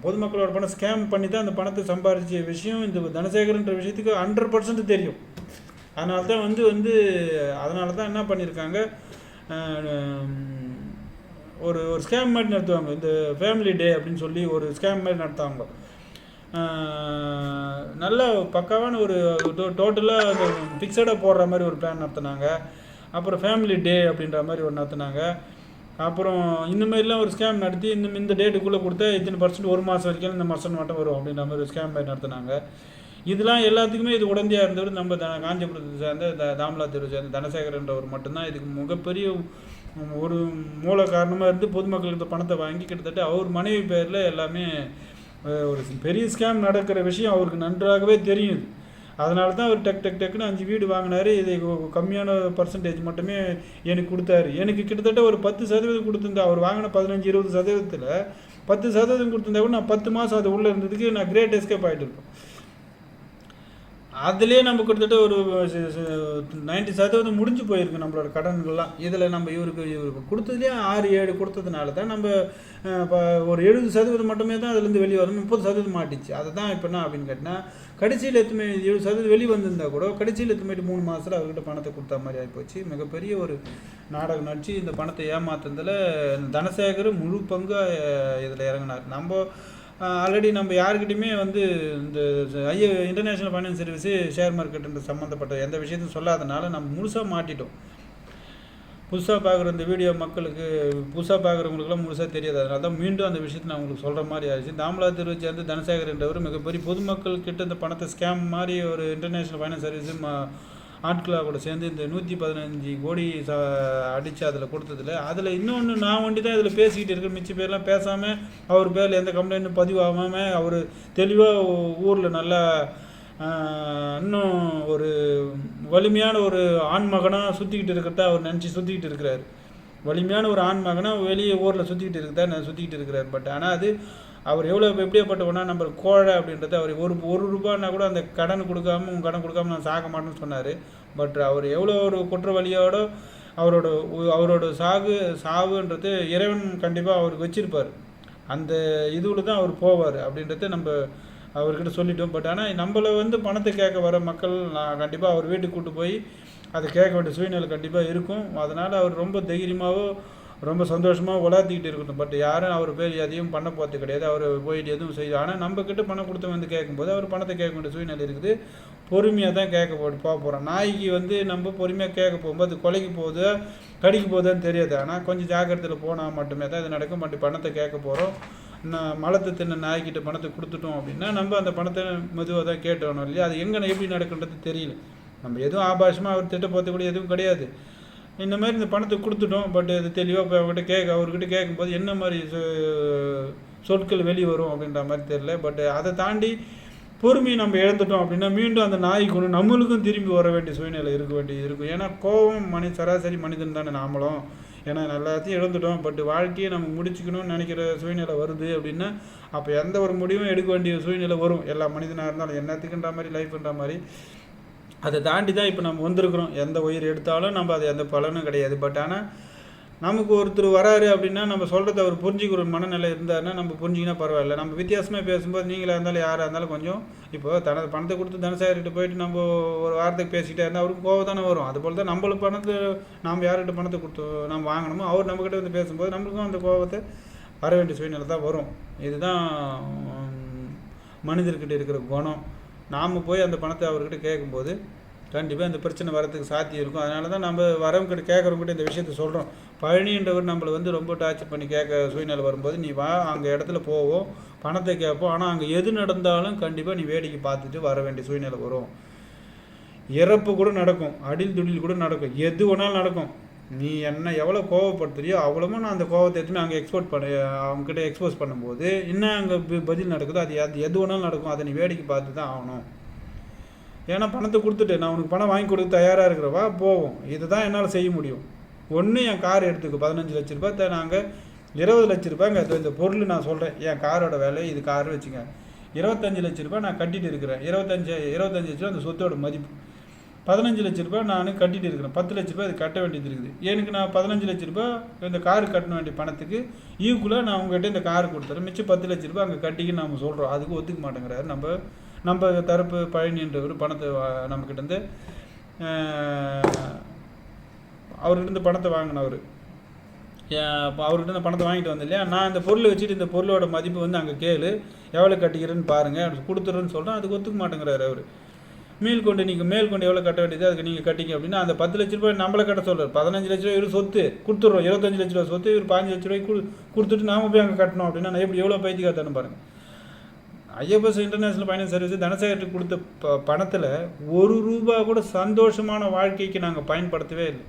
பொதுமக்களோட பணம் ஸ்கேம் பண்ணி தான் அந்த பணத்தை சம்பாதிச்ச விஷயம் இந்த தனசேகரன்ற விஷயத்துக்கு 100% தெரியும். அதனால தான் அதனால தான் என்ன பண்ணியிருக்காங்க, ஒரு ஸ்கேம் மாதிரி நடத்துவாங்க. இந்த ஃபேமிலி டே அப்படின்னு சொல்லி ஒரு ஸ்கேம் மாதிரி நடத்துவாங்க. நல்ல பக்காவான ஒரு டோட்டலாக அந்த ஃபிக்ஸடாக போடுற மாதிரி ஒரு பிளான் நடத்தினாங்க. அப்புறம் ஃபேமிலி டே அப்படின்ற மாதிரி ஒரு நடத்தினாங்க. அப்புறம் இந்த மாதிரிலாம் ஒரு ஸ்கேம் நடத்தி இந்த டேட்டுக்குள்ளே கொடுத்தா இத்தனை % ஒரு மாதம் வரைக்கும் இந்த மாதம் மட்டும் வரும் அப்படின்ற மாதிரி ஒரு ஸ்கேம் மாதிரி நடத்தினாங்க. இதெல்லாம் எல்லாத்துக்குமே இது உடந்தையாக இருந்தவர் நம்ம காஞ்சிபுரத்தை சேர்ந்த தாமலா தெருவை சேர்ந்த தனசேகரன்றவர் மட்டும்தான் இதுக்கு மிகப்பெரிய ஒரு மூல காரணமாக இருந்து பொதுமக்களுக்கு பணத்தை வாங்கி கிட்டத்தட்ட அவர் மனைவி பேரில் எல்லாமே ஒரு பெரிய ஸ்கேம் நடக்கிற விஷயம் அவருக்கு நன்றாகவே தெரியும். அதனால தான் அவர் டக்குன்னு 5 வீடு வாங்கினார். இது கம்மியான % மட்டுமே எனக்கு கொடுத்தாரு. எனக்கு கிட்டத்தட்ட ஒரு 10% கொடுத்துருந்தா அவர் வாங்கின 15-20%த்தில் 10% கொடுத்துருந்தா கூட நான் 10 மாதம் அது உள்ளே இருந்ததுக்கு நான் கிரேட் எஸ்கேப் ஆகிட்டு இருப்பேன். அதுலேயே நம்ம கிட்டத்தட்ட ஒரு 90% முடிஞ்சு போயிருக்கு நம்மளோட கடன்கள்லாம். இதில் நம்ம இவருக்கு கொடுத்ததுலேயே 6-7 கொடுத்ததுனால தான் நம்ம ஒரு 70% மட்டுமே தான் அதுலேருந்து வெளியே வரும். 30% மாட்டிச்சு. அதை தான் இப்போ என்ன அப்படின்னு கேட்டால் கடைசியில் 70% வெளியே வந்திருந்தால் கூட கடைசியில் 3 மாதத்தில் அவர்கிட்ட பணத்தை கொடுத்தா மாதிரி ஆகிப்போச்சு. மிகப்பெரிய ஒரு நாடகம் நடிச்சு இந்த பணத்தை ஏமாத்துறதுல தனசேகர் முழு பங்காக இதில் இறங்கினார். நம்ம ஆல்ரெடி நம்ம யாருக்கிட்டையுமே இந்த இன்டர்நேஷ்னல் ஃபைனான்ஸ் சர்வீஸு ஷேர் மார்க்கெட்டுன்ற சம்மந்தப்பட்ட எந்த விஷயத்தையும் சொல்லாதனால நம்ம முழுசாக மாட்டிட்டோம். புதுசாக பார்க்குற இந்த வீடியோ மக்களுக்கு புதுசாக பார்க்குறவங்களுக்குலாம் முழுசாக தெரியாது. அதனால தான் மீண்டும் அந்த விஷயத்தை நான் உங்களுக்கு சொல்கிற மாதிரி ஆயிடுச்சு. தாமலாத்திருவை சேர்ந்து தனசேகர் என்றவர் மிகப்பெரிய பொதுமக்கள் கிட்ட இந்த பணத்தை ஸ்கேம் மாதிரி ஒரு இன்டர்நேஷ்னல் ஃபைனான்ஸ் சர்வீஸு ஆட்களாக கூட சேர்ந்து இந்த 115 கோடி அடித்து அதில் கொடுத்ததில்ல. அதில் இன்னொன்று நான் ஒண்டி தான் இதில் பேசிக்கிட்டு இருக்கேன். மிச்ச பேர்லாம் பேசாமல் அவர் பேரில் எந்த கம்ப்ளைண்ட்டும் பதிவாகாமல் அவர் தெளிவாக ஊரில் நல்லா இன்னும் ஒரு வலிமையான ஒரு ஆண்மகனாக சுற்றிக்கிட்டு இருக்கிறதா அவர் நினச்சி சுற்றிக்கிட்டு இருக்கிறார். வலிமையான ஒரு ஆண்மகனாக வெளியே ஊரில் சுற்றிக்கிட்டு இருக்கிறதா சுற்றிக்கிட்டு இருக்கிறார். பட் ஆனால் அது அவர் எவ்வளோ எப்படியாப்பட்ட ஒன்றா நம்பர் கோழை அப்படின்றது அவர் ஒரு ரூபான்னா கூட அந்த கடன் கொடுக்காம கடன் கொடுக்காம நான் சாக மாட்டேன்னு சொன்னார். பட் அவர் எவ்வளோ ஒரு குற்றவாளியோட அவரோட சாவுன்றது இறைவன் கண்டிப்பாக அவருக்கு வச்சிருப்பார். அந்த இதுவில் தான் அவர் போவார் அப்படின்றத நம்ம அவர்கிட்ட சொல்லிட்டோம். பட் ஆனால் நம்மளை பணத்தை கேட்க வர மக்கள் நான் கண்டிப்பாக அவர் வீட்டுக்கு கூப்பிட்டு போய் அதை கேட்க வேண்டிய சூழ்நிலை கண்டிப்பாக இருக்கும். அதனால் அவர் ரொம்ப தைரியமாகவோ ரொம்ப சந்தோஷமாக வளர்த்திக்கிட்டு இருக்கட்டும். பட் யாரும் அவர் பேர் எதையும் பண்ண போகிறது கிடையாது. அவர் போயிட்டு எதுவும் செய்யுது. ஆனால் நம்மக்கிட்ட பணம் கொடுத்து கேட்கும்போது அவர் பணத்தை கேட்க வேண்டிய சூழ்நிலை இருக்குது. பொறுமையாக தான் போக போகிறோம். நாய்க்கு நம்ம பொறுமையாக கேட்க போகும்போது அது கொலைக்கு போகுது கடிக்க போகுதுன்னு தெரியாது. ஆனால் கொஞ்சம் ஜாக்கிரதையில் போனால் மட்டுமே தான் இது நடக்கும். பட் பணத்தை கேட்க போகிறோம். நான் மலத்தை தின்ன நாய்கிட்ட பணத்தை கொடுத்துட்டோம் அப்படின்னா நம்ம அந்த பணத்தை மெதுவாக தான் கேட்டோம் இல்லையா. அது எங்கே எப்படி நடக்குன்றது தெரியல. நம்ம எதுவும் ஆபாசமாக அவர் திட்ட போகிறது கூட எதுவும் கிடையாது. இந்த மாதிரி இந்த பணத்தை கொடுத்துட்டோம். பட் அது தெளிவாக இப்போ அவர்கிட்ட கேட்கும்போது என்ன மாதிரி சொற்கள் வெளியே வரும் அப்படின்ற மாதிரி தெரியல. பட் அதை தாண்டி பொறுமையை நம்ம இழந்துட்டோம் அப்படின்னா மீண்டும் அந்த நாய்க்கு நம்மளுக்கும் திரும்பி வர வேண்டிய சூழ்நிலை இருக்கும். ஏன்னா கோபம் சராசரி மனிதன் தானே நாமளும். ஏன்னா எல்லாத்தையும் இழந்துட்டோம். பட் வாழ்க்கையை நம்ம முடிச்சுக்கணும்னு நினைக்கிற சூழ்நிலை வருது அப்படின்னா அப்போ எந்த ஒரு முடிவும் எடுக்க வேண்டிய சூழ்நிலை வரும். எல்லா மனிதனாக இருந்தாலும் என்னத்துக்குன்ற மாதிரி லைஃப்ன்ற மாதிரி அதை தாண்டி தான் இப்போ நம்ம வந்திருக்கிறோம். எந்த உயிர் எடுத்தாலும் நம்ம அது எந்த பலனும் கிடையாது. பட் ஆனால் நமக்கு ஒருத்தர் வராரு அப்படின்னா நம்ம சொல்கிறத அவர் புரிஞ்சிக்கிற மனநிலை இருந்தாருன்னா நம்ம புரிஞ்சிக்கினா பரவாயில்ல. நம்ம வித்தியாசமாக பேசும்போது நீங்களாக இருந்தாலும் யாராக இருந்தாலும் கொஞ்சம் இப்போ தனது பணத்தை கொடுத்து தனசாரிகிட்ட போயிட்டு நம்ம ஒரு வாரத்துக்கு பேசிக்கிட்டே இருந்தால் அவருக்கு கோவம் தானே வரும். அதுபோல் தான் நம்மளுக்கு பணத்தை நாம் யார்கிட்ட பணத்தை கொடுத்து நம்ம வாங்கணுமோ அவர் நம்மக்கிட்ட பேசும்போது நம்மளுக்கும் அந்த கோபத்தை வர வேண்டிய சூழ்நிலை தான் வரும். இதுதான் மனிதர்கிட்ட இருக்கிற குணம். நாம் போய் அந்த பணத்தை அவர்கிட்ட கேட்கும்போது கண்டிப்பாக இந்த பிரச்சனை வரத்துக்கு சாத்தியம் இருக்கும். அதனால தான் நம்ம வரவங்கிட்ட கேட்குறவங்ககிட்ட இந்த விஷயத்த சொல்கிறோம். பழனின்றவர் நம்மளை ரொம்ப டார்ச்சர் பண்ணி கேட்க சூழ்நிலை வரும்போது நீ வா, அங்கே இடத்துல போவோம், பணத்தை கேட்போம். ஆனால் அங்கே எது நடந்தாலும் கண்டிப்பாக நீ வேடிக்கை பார்த்துட்டு வர வேண்டிய சூழ்நிலை வரும். இறப்பு கூட நடக்கும், அடில் துடில் கூட நடக்கும், எது வேணாலும் நடக்கும். நீ என்ன எவ்வளோ கோவப்படுத்துறியோ அவ்வளோவும் நான் அந்த கோவத்தை எடுத்துமே அங்கே அவங்ககிட்ட எக்ஸ்போஸ் பண்ணும்போது இன்னும் அங்கே பதில் நடக்குதோ அது எது வேணாலும் நடக்கும். அதை நீ வேடிக்கை பார்த்து தான் ஆகணும். ஏன்னா பணத்தை கொடுத்துட்டு நான் உனக்கு பணம் வாங்கி கொடுக்க தயாராக இருக்கிறவா போவோம். இதுதான் என்னால் செய்ய முடியும். ஒன்று என் கார் எடுத்துக்கு 15 லட்ச ரூபாய், நாங்கள் 20 லட்ச ரூபாய்ங்க இந்த பொருள் நான் சொல்கிறேன். என் காரோட வேலை இது கார் வச்சுங்க 25 லட்ச ரூபாய் நான் கட்டிட்டு இருக்கிறேன். 25 லட்ச ரூபா அந்த சொத்தோட மதிப்பு. 15 லட்ச ரூபாய் நான் கட்டிட்டு இருக்கிறேன். 10 லட்ச ரூபாய் இது கட்ட வேண்டியது இருக்குது. எனக்கு நான் 15 லட்ச ரூபாய் இந்த காரு கட்ட வேண்டிய பணத்துக்கு ஈக்குவலாக நான் உங்கள்கிட்ட இந்த காரு கொடுத்துறேன். மிச்சம் 10 லட்ச ரூபாய் அங்கே கட்டிக்கு நம்ம சொல்கிறோம். அதுக்கு ஒத்துக்க மாட்டேங்கிறாரு. நம்ம தரப்பு பழனின்றவர் பணத்தை நம்மக்கிட்டேருந்து அவர்கிட்ட பணத்தை வாங்கினவர். அவர்கிட்ட பணத்தை வாங்கிட்டு வந்து இல்லையா, நான் இந்த பொருளை வச்சுட்டு இந்த பொருளோட மதிப்பு அங்கே கேளு, எவ்வளோ கட்டிக்கிறேன்னு பாருங்கள் கொடுத்துருன்னு சொல்கிறேன். அதுக்கு ஒத்துக்க மாட்டேங்கிறாரு அவர். மேல்கொண்டு எவ்வளோ கட்ட வேண்டியது அதுக்கு நீங்கள் கட்டிங்க அப்படின்னா அந்த 10 லட்ச ரூபாய் நம்மளை கட்ட சொல்கிறார். 15 லட்ச ரூபாய் இவர் சொத்து கொடுத்துட்றோம். 25 லட்ச ரூபா சொத்து இவர் 5 லட்ச ரூபாய் கொடுத்துட்டு நாம போய் அங்கே கட்டணும் அப்படின்னா நான் எப்படி எவ்வளோ பைத்தி காத்தானு பாருங்கள். ஐஎஃப்எஸ் இன்டர்நேஷ்னல் ஃபைனான்ஸ் சர்வீஸ் தனசேகருக்கு கொடுத்த பணத்தில் 1 ரூபா கூட சந்தோஷமான வாழ்க்கைக்கு நாங்கள் பயன்படுத்தவே இல்லை.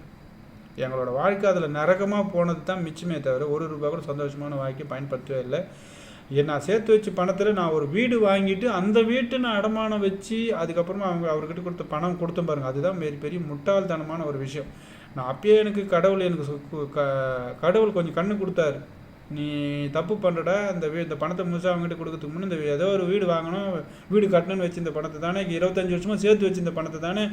எங்களோட வாழ்க்கை அதில் நரகமாக போனது தான் மிச்சமே தவிர 1 ரூபா கூட சந்தோஷமான வாழ்க்கையை பயன்படுத்தவே இல்லை. நான் சேர்த்து வச்ச பணத்தில் நான் ஒரு வீடு வாங்கிட்டு அந்த வீட்டை நான் அடமானம் வச்சு அதுக்கப்புறமா அவர்கிட்ட கொடுத்த பணம் கொடுத்தேன் பாருங்கள். அதுதான் பெரிய முட்டாள்தனமான ஒரு விஷயம். நான் அப்பயே எனக்கு கடவுள் கொஞ்சம் கண்ணு கொடுத்தாரு. நீ தப்பு பண்ணுறடா, இந்த பணத்தை முழுசாக அவங்ககிட்ட கொடுக்கறதுக்கு முன்னே இந்த ஏதோ ஒரு வீடு வாங்கணும், வீடு கட்டணும்னு வச்சு இந்த பணத்தை தானே 25 வருஷமாக சேர்த்து வச்சு இந்த பணத்தை தானே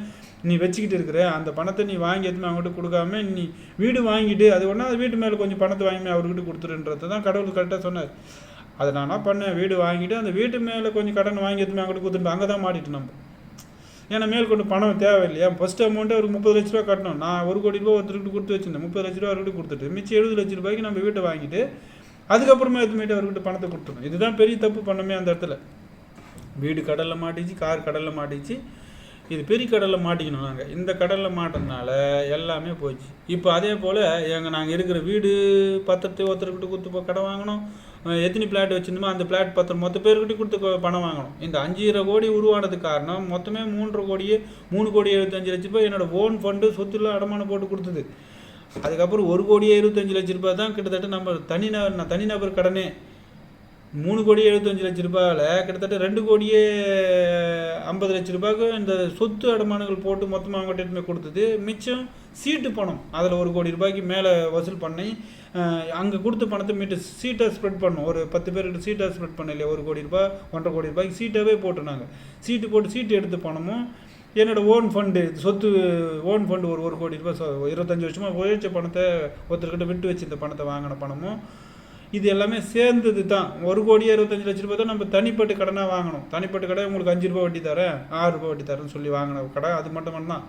நீ வச்சுக்கிட்டு இருக்கிற. அந்த பணத்தை நீ வாங்கி எதுவுமே அவங்ககிட்ட கொடுக்காம நீ வீடு வாங்கிட்டு அது ஒன்றா அது வீட்டு மேலே கொஞ்சம் பணத்தை வாங்கி அவர்கிட்ட கொடுத்துருன்றது தான் கடவுள் கரெக்டாக சொன்னார். அதை நானாக பண்ணேன். வீடு வாங்கிட்டு அந்த வீட்டு மேலே கொஞ்சம் கடன் வாங்கி எதுவுமே அவங்ககிட்ட கொடுத்துட்டு அங்கே தான் மாட்டிட்டு நம்ம. ஏன்னா மேற்கொண்டு பணம் தேவை இல்லையா. ஃபஸ்ட் அமௌண்ட்டு அவருக்கு 30 லட்ச ரூபா கட்டணும். நான் 1 கோடி ரூபா ஒருத்தருக்கு கொடுத்து வச்சுருந்தேன். 30 லட்ச ரூபா அவர்கிட்ட கொடுத்துட்டு மிச்சம் 70 லட்ச ரூபாய்க்கு நம்ம வீட்டை வாங்கிட்டு அதுக்கப்புறமா எதுவுமேட்டு அவர்கிட்ட பணத்தை கொடுத்துடணும். இதுதான் பெரிய தப்பு பண்ணமே அந்த இடத்துல. வீடு கடலில் மாட்டிச்சு, கார் கடலில் மாட்டிச்சு. இது பெரிய கடலில் மாட்டிக்கணும். நாங்கள் இந்த கடலில் மாட்டினால எல்லாமே போச்சு. இப்போ அதே போல் நாங்கள் இருக்கிற வீடு பத்திரத்தை ஒருத்தர்கிட்ட கொடுத்து கடன் வாங்கணும். எத்தனை பிளாட் வச்சுருந்தோமோ அந்த பிளாட் பத்திரம் மொத்த பேர்கிட்ட கொடுத்து பணம் வாங்கணும். இந்த 5,000 கோடி உருவானது காரணம் மொத்தமே 3,75,00,000 ரூபாய் என்னோடய ஓன் ஃபண்டு சொத்துல அடமானம் போட்டு கொடுத்தது. அதுக்கப்புறம் 1,75,00,000 ரூபாய் தான் கிட்டத்தட்ட நம்ம தனிநபர் கடனே. 3,75,00,000 ரூபாயில் கிட்டத்தட்ட 2,50,00,000 ரூபாய்க்கு இந்த சொத்து அடமானங்கள் போட்டு மொத்தமாக அவங்ககிட்ட கொடுத்தது. மிச்சம் சீட்டு பணம் அதில் 1 கோடி ரூபாய்க்கு மேலே வசூல் பண்ணி அங்கே கொடுத்த பணத்தை மீட்டு சீட்டாக ஸ்ப்ரெட் பண்ணோம். ஒரு 10 பேர்கிட்ட சீட்டாக ஸ்ப்ரெட் பண்ண இல்லையா, 1 கோடி ரூபாய் 1,50 கோடி ரூபாய்க்கு சீட்டாகவே போட்டுனாங்க. சீட்டு எடுத்த பணமும் என்னோடய ஓன் ஃபண்டு ஓன் ஃபண்டு ஒரு 1 கோடி ரூபாய் 25 வருஷமாக உழைச்ச பணத்தை ஒருத்தர்கிட்ட விட்டு வச்சு இந்த பணத்தை வாங்கின பணமும் இது எல்லாமே சேர்ந்தது தான். 1,25,00,000 ரூபாய் தான் நம்ம தனிப்பட்டு கடனாக வாங்கணும். தனிப்பட்டு கடை உங்களுக்கு 5 ரூபா வட்டி தரேன் 6 ரூபா வட்டி தரேன்னு சொல்லி வாங்கின கடை அது மட்டும் தான்.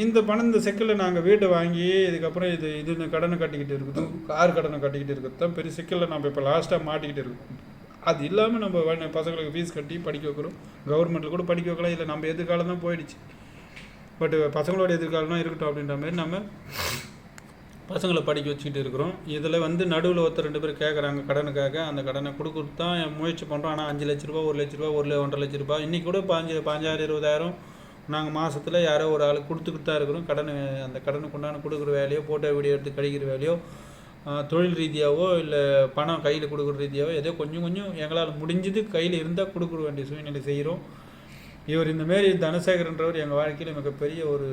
இந்த பணம் இந்த செக்கில் நாங்கள் வீட்டை வாங்கி இதுக்கப்புறம் இது கடனை கட்டிக்கிட்டு இருக்குது, கார் கடனை கட்டிக்கிட்டு இருக்கிறது தான் பெரிய செக்கில் நம்ம இப்போ லாஸ்ட்டாக மாட்டிக்கிட்டு இருக்கோம். அது இல்லாமல் நம்ம பசங்களுக்கு ஃபீஸ் கட்டி படிக்க வைக்கிறோம். கவர்மெண்ட்டில் கூட படிக்க வைக்கலாம். இல்லை நம்ம எதிர்காலம் தான் போயிடுச்சு. பட் பசங்களோட எதிர்காலம் இருக்கட்டும் அப்படின்ற மாதிரி நம்ம பசங்களை படிக்க வச்சுக்கிட்டு இருக்கிறோம். இதில் நடுவில் ஒருத்தர் 2 பேர் கேட்குறாங்க கடனுக்காக. அந்த கடனை கொடுக்குறது தான் முயற்சி பண்ணுறோம். ஆனால் 5 லட்ச ரூபா 1 லட்ச ரூபா 1,50,000 ரூபாய் இன்றைக்கி கூட 5,000 20,000 நாங்கள் மாதத்தில் யாரோ ஒரு ஆள் கொடுத்துக்கிட்டு தான் இருக்கிறோம். அந்த கடனுக்கு உண்டான கொடுக்குற வேலையோ ஃபோட்டோ வீடியோ எடுத்து கழிக்கிற வேலையோ தொழில் ரீதியாகவோ இல்லை பணம் கையில் கொடுக்குற ரீதியாகவோ ஏதோ கொஞ்சம் எங்களால் முடிஞ்சது கையில் இருந்தால் கொடுக்குற வேண்டிய சூழ்நிலை செய்கிறோம். இவர் இந்தமாரி தனசேகரன்றவர் எங்கள் வாழ்க்கையில் மிகப்பெரிய ஒரு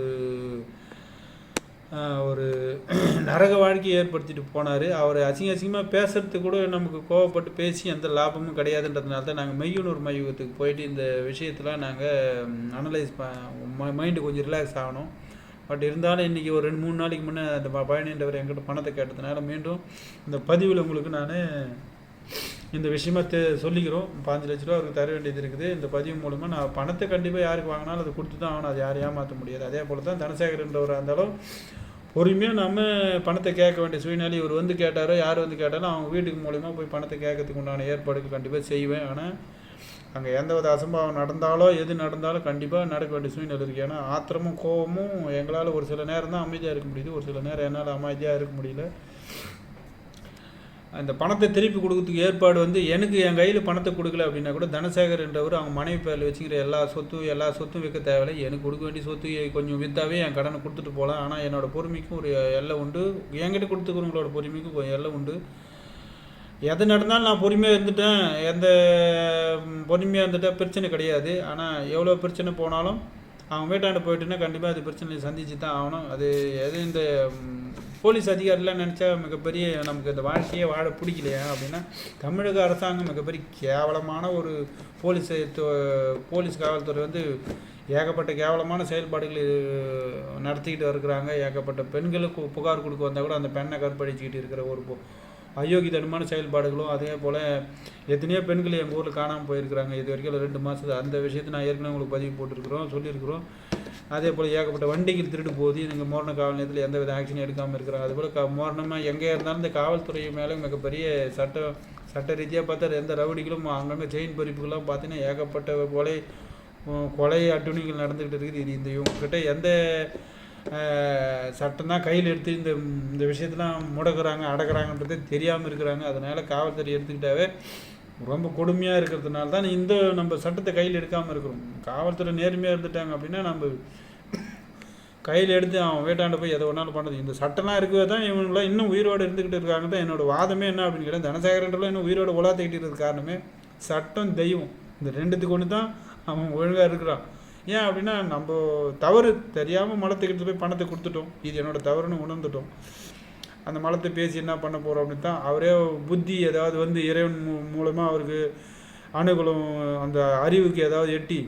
நரக வாழ்க்கையை ஏற்படுத்திட்டு போனார். அவர் அசிங்கமாக பேசுறதுக்கு கூட நமக்கு கோவப்பட்டு பேசி எந்த லாபமும் கிடையாதுன்றதுனால தான் நாங்கள் மெய்யுனூர் மையத்துக்கு போயிட்டு இந்த விஷயத்தில் நாங்கள் அனலைஸ் மைண்டு கொஞ்சம் ரிலாக்ஸ் ஆகணும். பட் இருந்தாலும் இன்றைக்கி ஒரு 2-3 நாளைக்கு முன்னே அந்த பழனின்றவர் என்கிட்ட பணத்தை கேட்டதுனால மீண்டும் இந்த பதிவில் உங்களுக்கு நான் இந்த விஷயமா சொல்லிக்கிறோம். 5 லட்ச ரூபா அவருக்கு தர வேண்டியது இருக்குது. இந்த பதிவு மூலமாக நான் பணத்தை கண்டிப்பாக யாருக்கு வாங்கினாலும் அதை கொடுத்து தான் ஆகணும். அது யாரும் ஏமாற்ற முடியாது. அதே போல் தான் தனசேகரன்றவராக இருந்தாலும் பொறுமையாக நம்ம பணத்தை கேட்க வேண்டிய சூழ்நிலை. இவர் கேட்டாரோ யார் கேட்டாலும் அவங்க வீட்டுக்கு மூலிமா போய் பணத்தை கேட்கறதுக்கு உண்டான ஏற்பாடுகள் கண்டிப்பாக செய்வேன். ஆனால் அங்கே எந்த வித அசம்பாவம் நடந்தாலோ எது நடந்தாலும் கண்டிப்பாக நடக்க வேண்டிய சூழ்நிலை இருக்குது. ஏன்னா ஆத்திரமும் கோபமும் எங்களால் ஒரு சில நேரம் தான் அமைதியாக இருக்க முடியுது, ஒரு சில நேரம் என்னால் அமைதியாக இருக்க முடியல. அந்த பணத்தை திருப்பி கொடுக்கறதுக்கு ஏற்பாடு எனக்கு என் கையில் பணத்தை கொடுக்கல அப்படின்னா கூட தனசேகர் என்றவர் அவங்க மனைவி பேரில் வச்சுக்கிற எல்லா சொத்தும் விற்க தேவையில்லை. எனக்கு கொடுக்க வேண்டிய சொத்து கொஞ்சம் விற்றாவே என் கடனை கொடுத்துட்டு போகலாம். ஆனால் என்னோடய பொறுமைக்கும் ஒரு எல்லை உண்டு, என்கிட்ட கொடுத்துக்கிறவங்களோட பொறுமைக்கும் ஒரு எல்லை உண்டு. எது நடந்தாலும் நான் பொறுமையாக இருந்துட்டேன், பொறுமையாக இருந்துட்டால் பிரச்சனை கிடையாது. ஆனால் எவ்வளோ பிரச்சனை போனாலும் அவங்க வீட்டாண்ட போயிட்டுன்னா கண்டிப்பாக அது பிரச்சனையை சந்திச்சு தான் ஆகணும். அது இந்த போலீஸ் அதிகாரிலாம் நினச்சா மிகப்பெரிய நமக்கு இந்த வாழ்க்கையே வாழ பிடிக்கலையா அப்படின்னா தமிழக அரசாங்கம் மிகப்பெரிய கேவலமான ஒரு போலீஸ் காவல்துறை ஏகப்பட்ட கேவலமான செயல்பாடுகள் நடத்திக்கிட்டு இருக்கிறாங்க. ஏகப்பட்ட பெண்களுக்கு புகார் கொடுக்க வந்தால் கூட அந்த பெண்ணை கற்பழிச்சிக்கிட்டு இருக்கிற ஒரு அயோக்கியத்தனமான செயல்பாடுகளும் அதே போல் எத்தனையோ பெண்கள் எங்கள் ஊரில் காணாமல் போயிருக்கிறாங்க. இது வரைக்கும் 2 மாதம் அந்த விஷயத்தை நான் ஏற்கனவே உங்களுக்கு பதிவு போட்டிருக்கிறோம், சொல்லியிருக்கிறோம். அதே போல் ஏகப்பட்ட வண்டிகள் திருடு போகுது. நீங்கள் மோரண காவல் நிலையத்தில் எந்த வித ஆக்ஷன் எடுக்காமல் இருக்கிறாங்க. அதுபோல் மோரணமாக எங்கே இருந்தாலும் இந்த காவல்துறை மேலே மிகப்பெரிய சட்ட ரீதியாக பார்த்தா எந்த ரவுடிகளும் அங்கங்கே செயின் பறிப்புகள்லாம் பார்த்தீங்கன்னா ஏகப்பட்ட கொலை அட்டுணிகள் நடந்துக்கிட்டு இருக்குது. இது இவங்ககிட்ட எந்த சட்டம் தான் கையில் எடுத்து இந்த விஷயத்தெலாம் முடக்கிறாங்க அடக்கிறாங்கன்றது தெரியாமல் இருக்கிறாங்க. அதனால் காவல்துறை எடுத்துக்கிட்டாவே ரொம்ப கொடுமையாக இருக்கிறதுனால தான் நம்ம சட்டத்தை கையில் எடுக்காமல் இருக்கிறோம். காவல்துறை நேர்மையாக இருந்துட்டாங்க அப்படின்னா நம்ம கையில் எடுத்து அவன் வீட்டாண்ட போய் எதை ஒன்றாலும் பண்ணுறது. இந்த சட்டம்லாம் இருக்கவே தான் இவங்களாம் இன்னும் உயிரோடு இருந்துக்கிட்டு இருக்காங்க தான் என்னோடய வாதமே. என்ன அப்படின்னு கேட்டால் தனசேகரன்றலாம் இன்னும் உயிரோடு உலாத்திக்கிட்டு இருக்கிறது காரணமே சட்டம் தெய்வம் இந்த 2த்துக்கு ஒன்று தான் அவன் ஒழுங்காக இருக்கிறான். ஏன் அப்படின்னா நம்ம தவறு தெரியாமல் மலத்துக்கிட்டு போய் பணத்தை கொடுத்துட்டோம், இது என்னோடய தவறுன்னு உணர்ந்துட்டோம். அந்த மலத்தை பேசி என்ன பண்ண போகிறோம் அப்படின்னு தான் அவரே புத்தி ஏதாவது இறைவன் மூலமாக அவருக்கு அணுகலும் அந்த அறிவுக்கு ஏதாவது எட்டி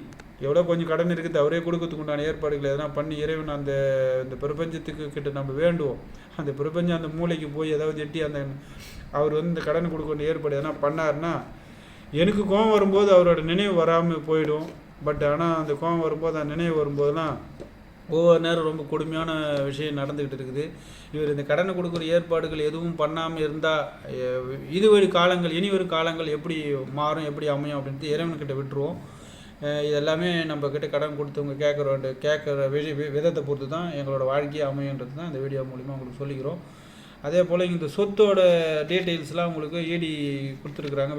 எவ்வளோ கொஞ்சம் கடன் இருக்குது அவரே கொடுக்கறதுக்கு உண்டான ஏற்பாடுகள் எதனா பண்ணி இறைவன் இந்த பிரபஞ்சத்துக்கு கிட்ட நம்ம வேண்டுவோம். அந்த பிரபஞ்சம் அந்த மூளைக்கு போய் ஏதாவது எட்டி அவர் இந்த கடன் கொடுக்க வேண்டிய ஏற்பாடு எதனா பண்ணாருன்னா எனக்கு கோபம் வரும்போது அவரோட நினைவு வராமல் போயிடும். பட் ஆனால் அந்த கோபம் வரும்போது அந்த நினைவு வரும்போதெல்லாம் ஒவ்வொரு நேரம் ரொம்ப கொடுமையான விஷயம் நடந்துக்கிட்டு இருக்குது. இவர் இந்த கடனை கொடுக்குற ஏற்பாடுகள் எதுவும் பண்ணாமல் இருந்தால் இனி ஒரு காலங்கள் எப்படி மாறும் எப்படி அமையும் அப்படின்ட்டு இறைவன்கிட்ட விட்டுருவோம். இதெல்லாமே நம்மக்கிட்ட கடன் கொடுத்தவங்க கேட்குற விதத்தை பொறுத்து தான் எங்களோட வாழ்க்கையை அமையுன்றது தான் இந்த வீடியோ மூலிமா உங்களுக்கு சொல்லிக்கிறோம். அதே போல் இந்த சொத்தோட டீட்டெயில்ஸ்லாம் உங்களுக்கு ED கொடுத்துருக்குறாங்க.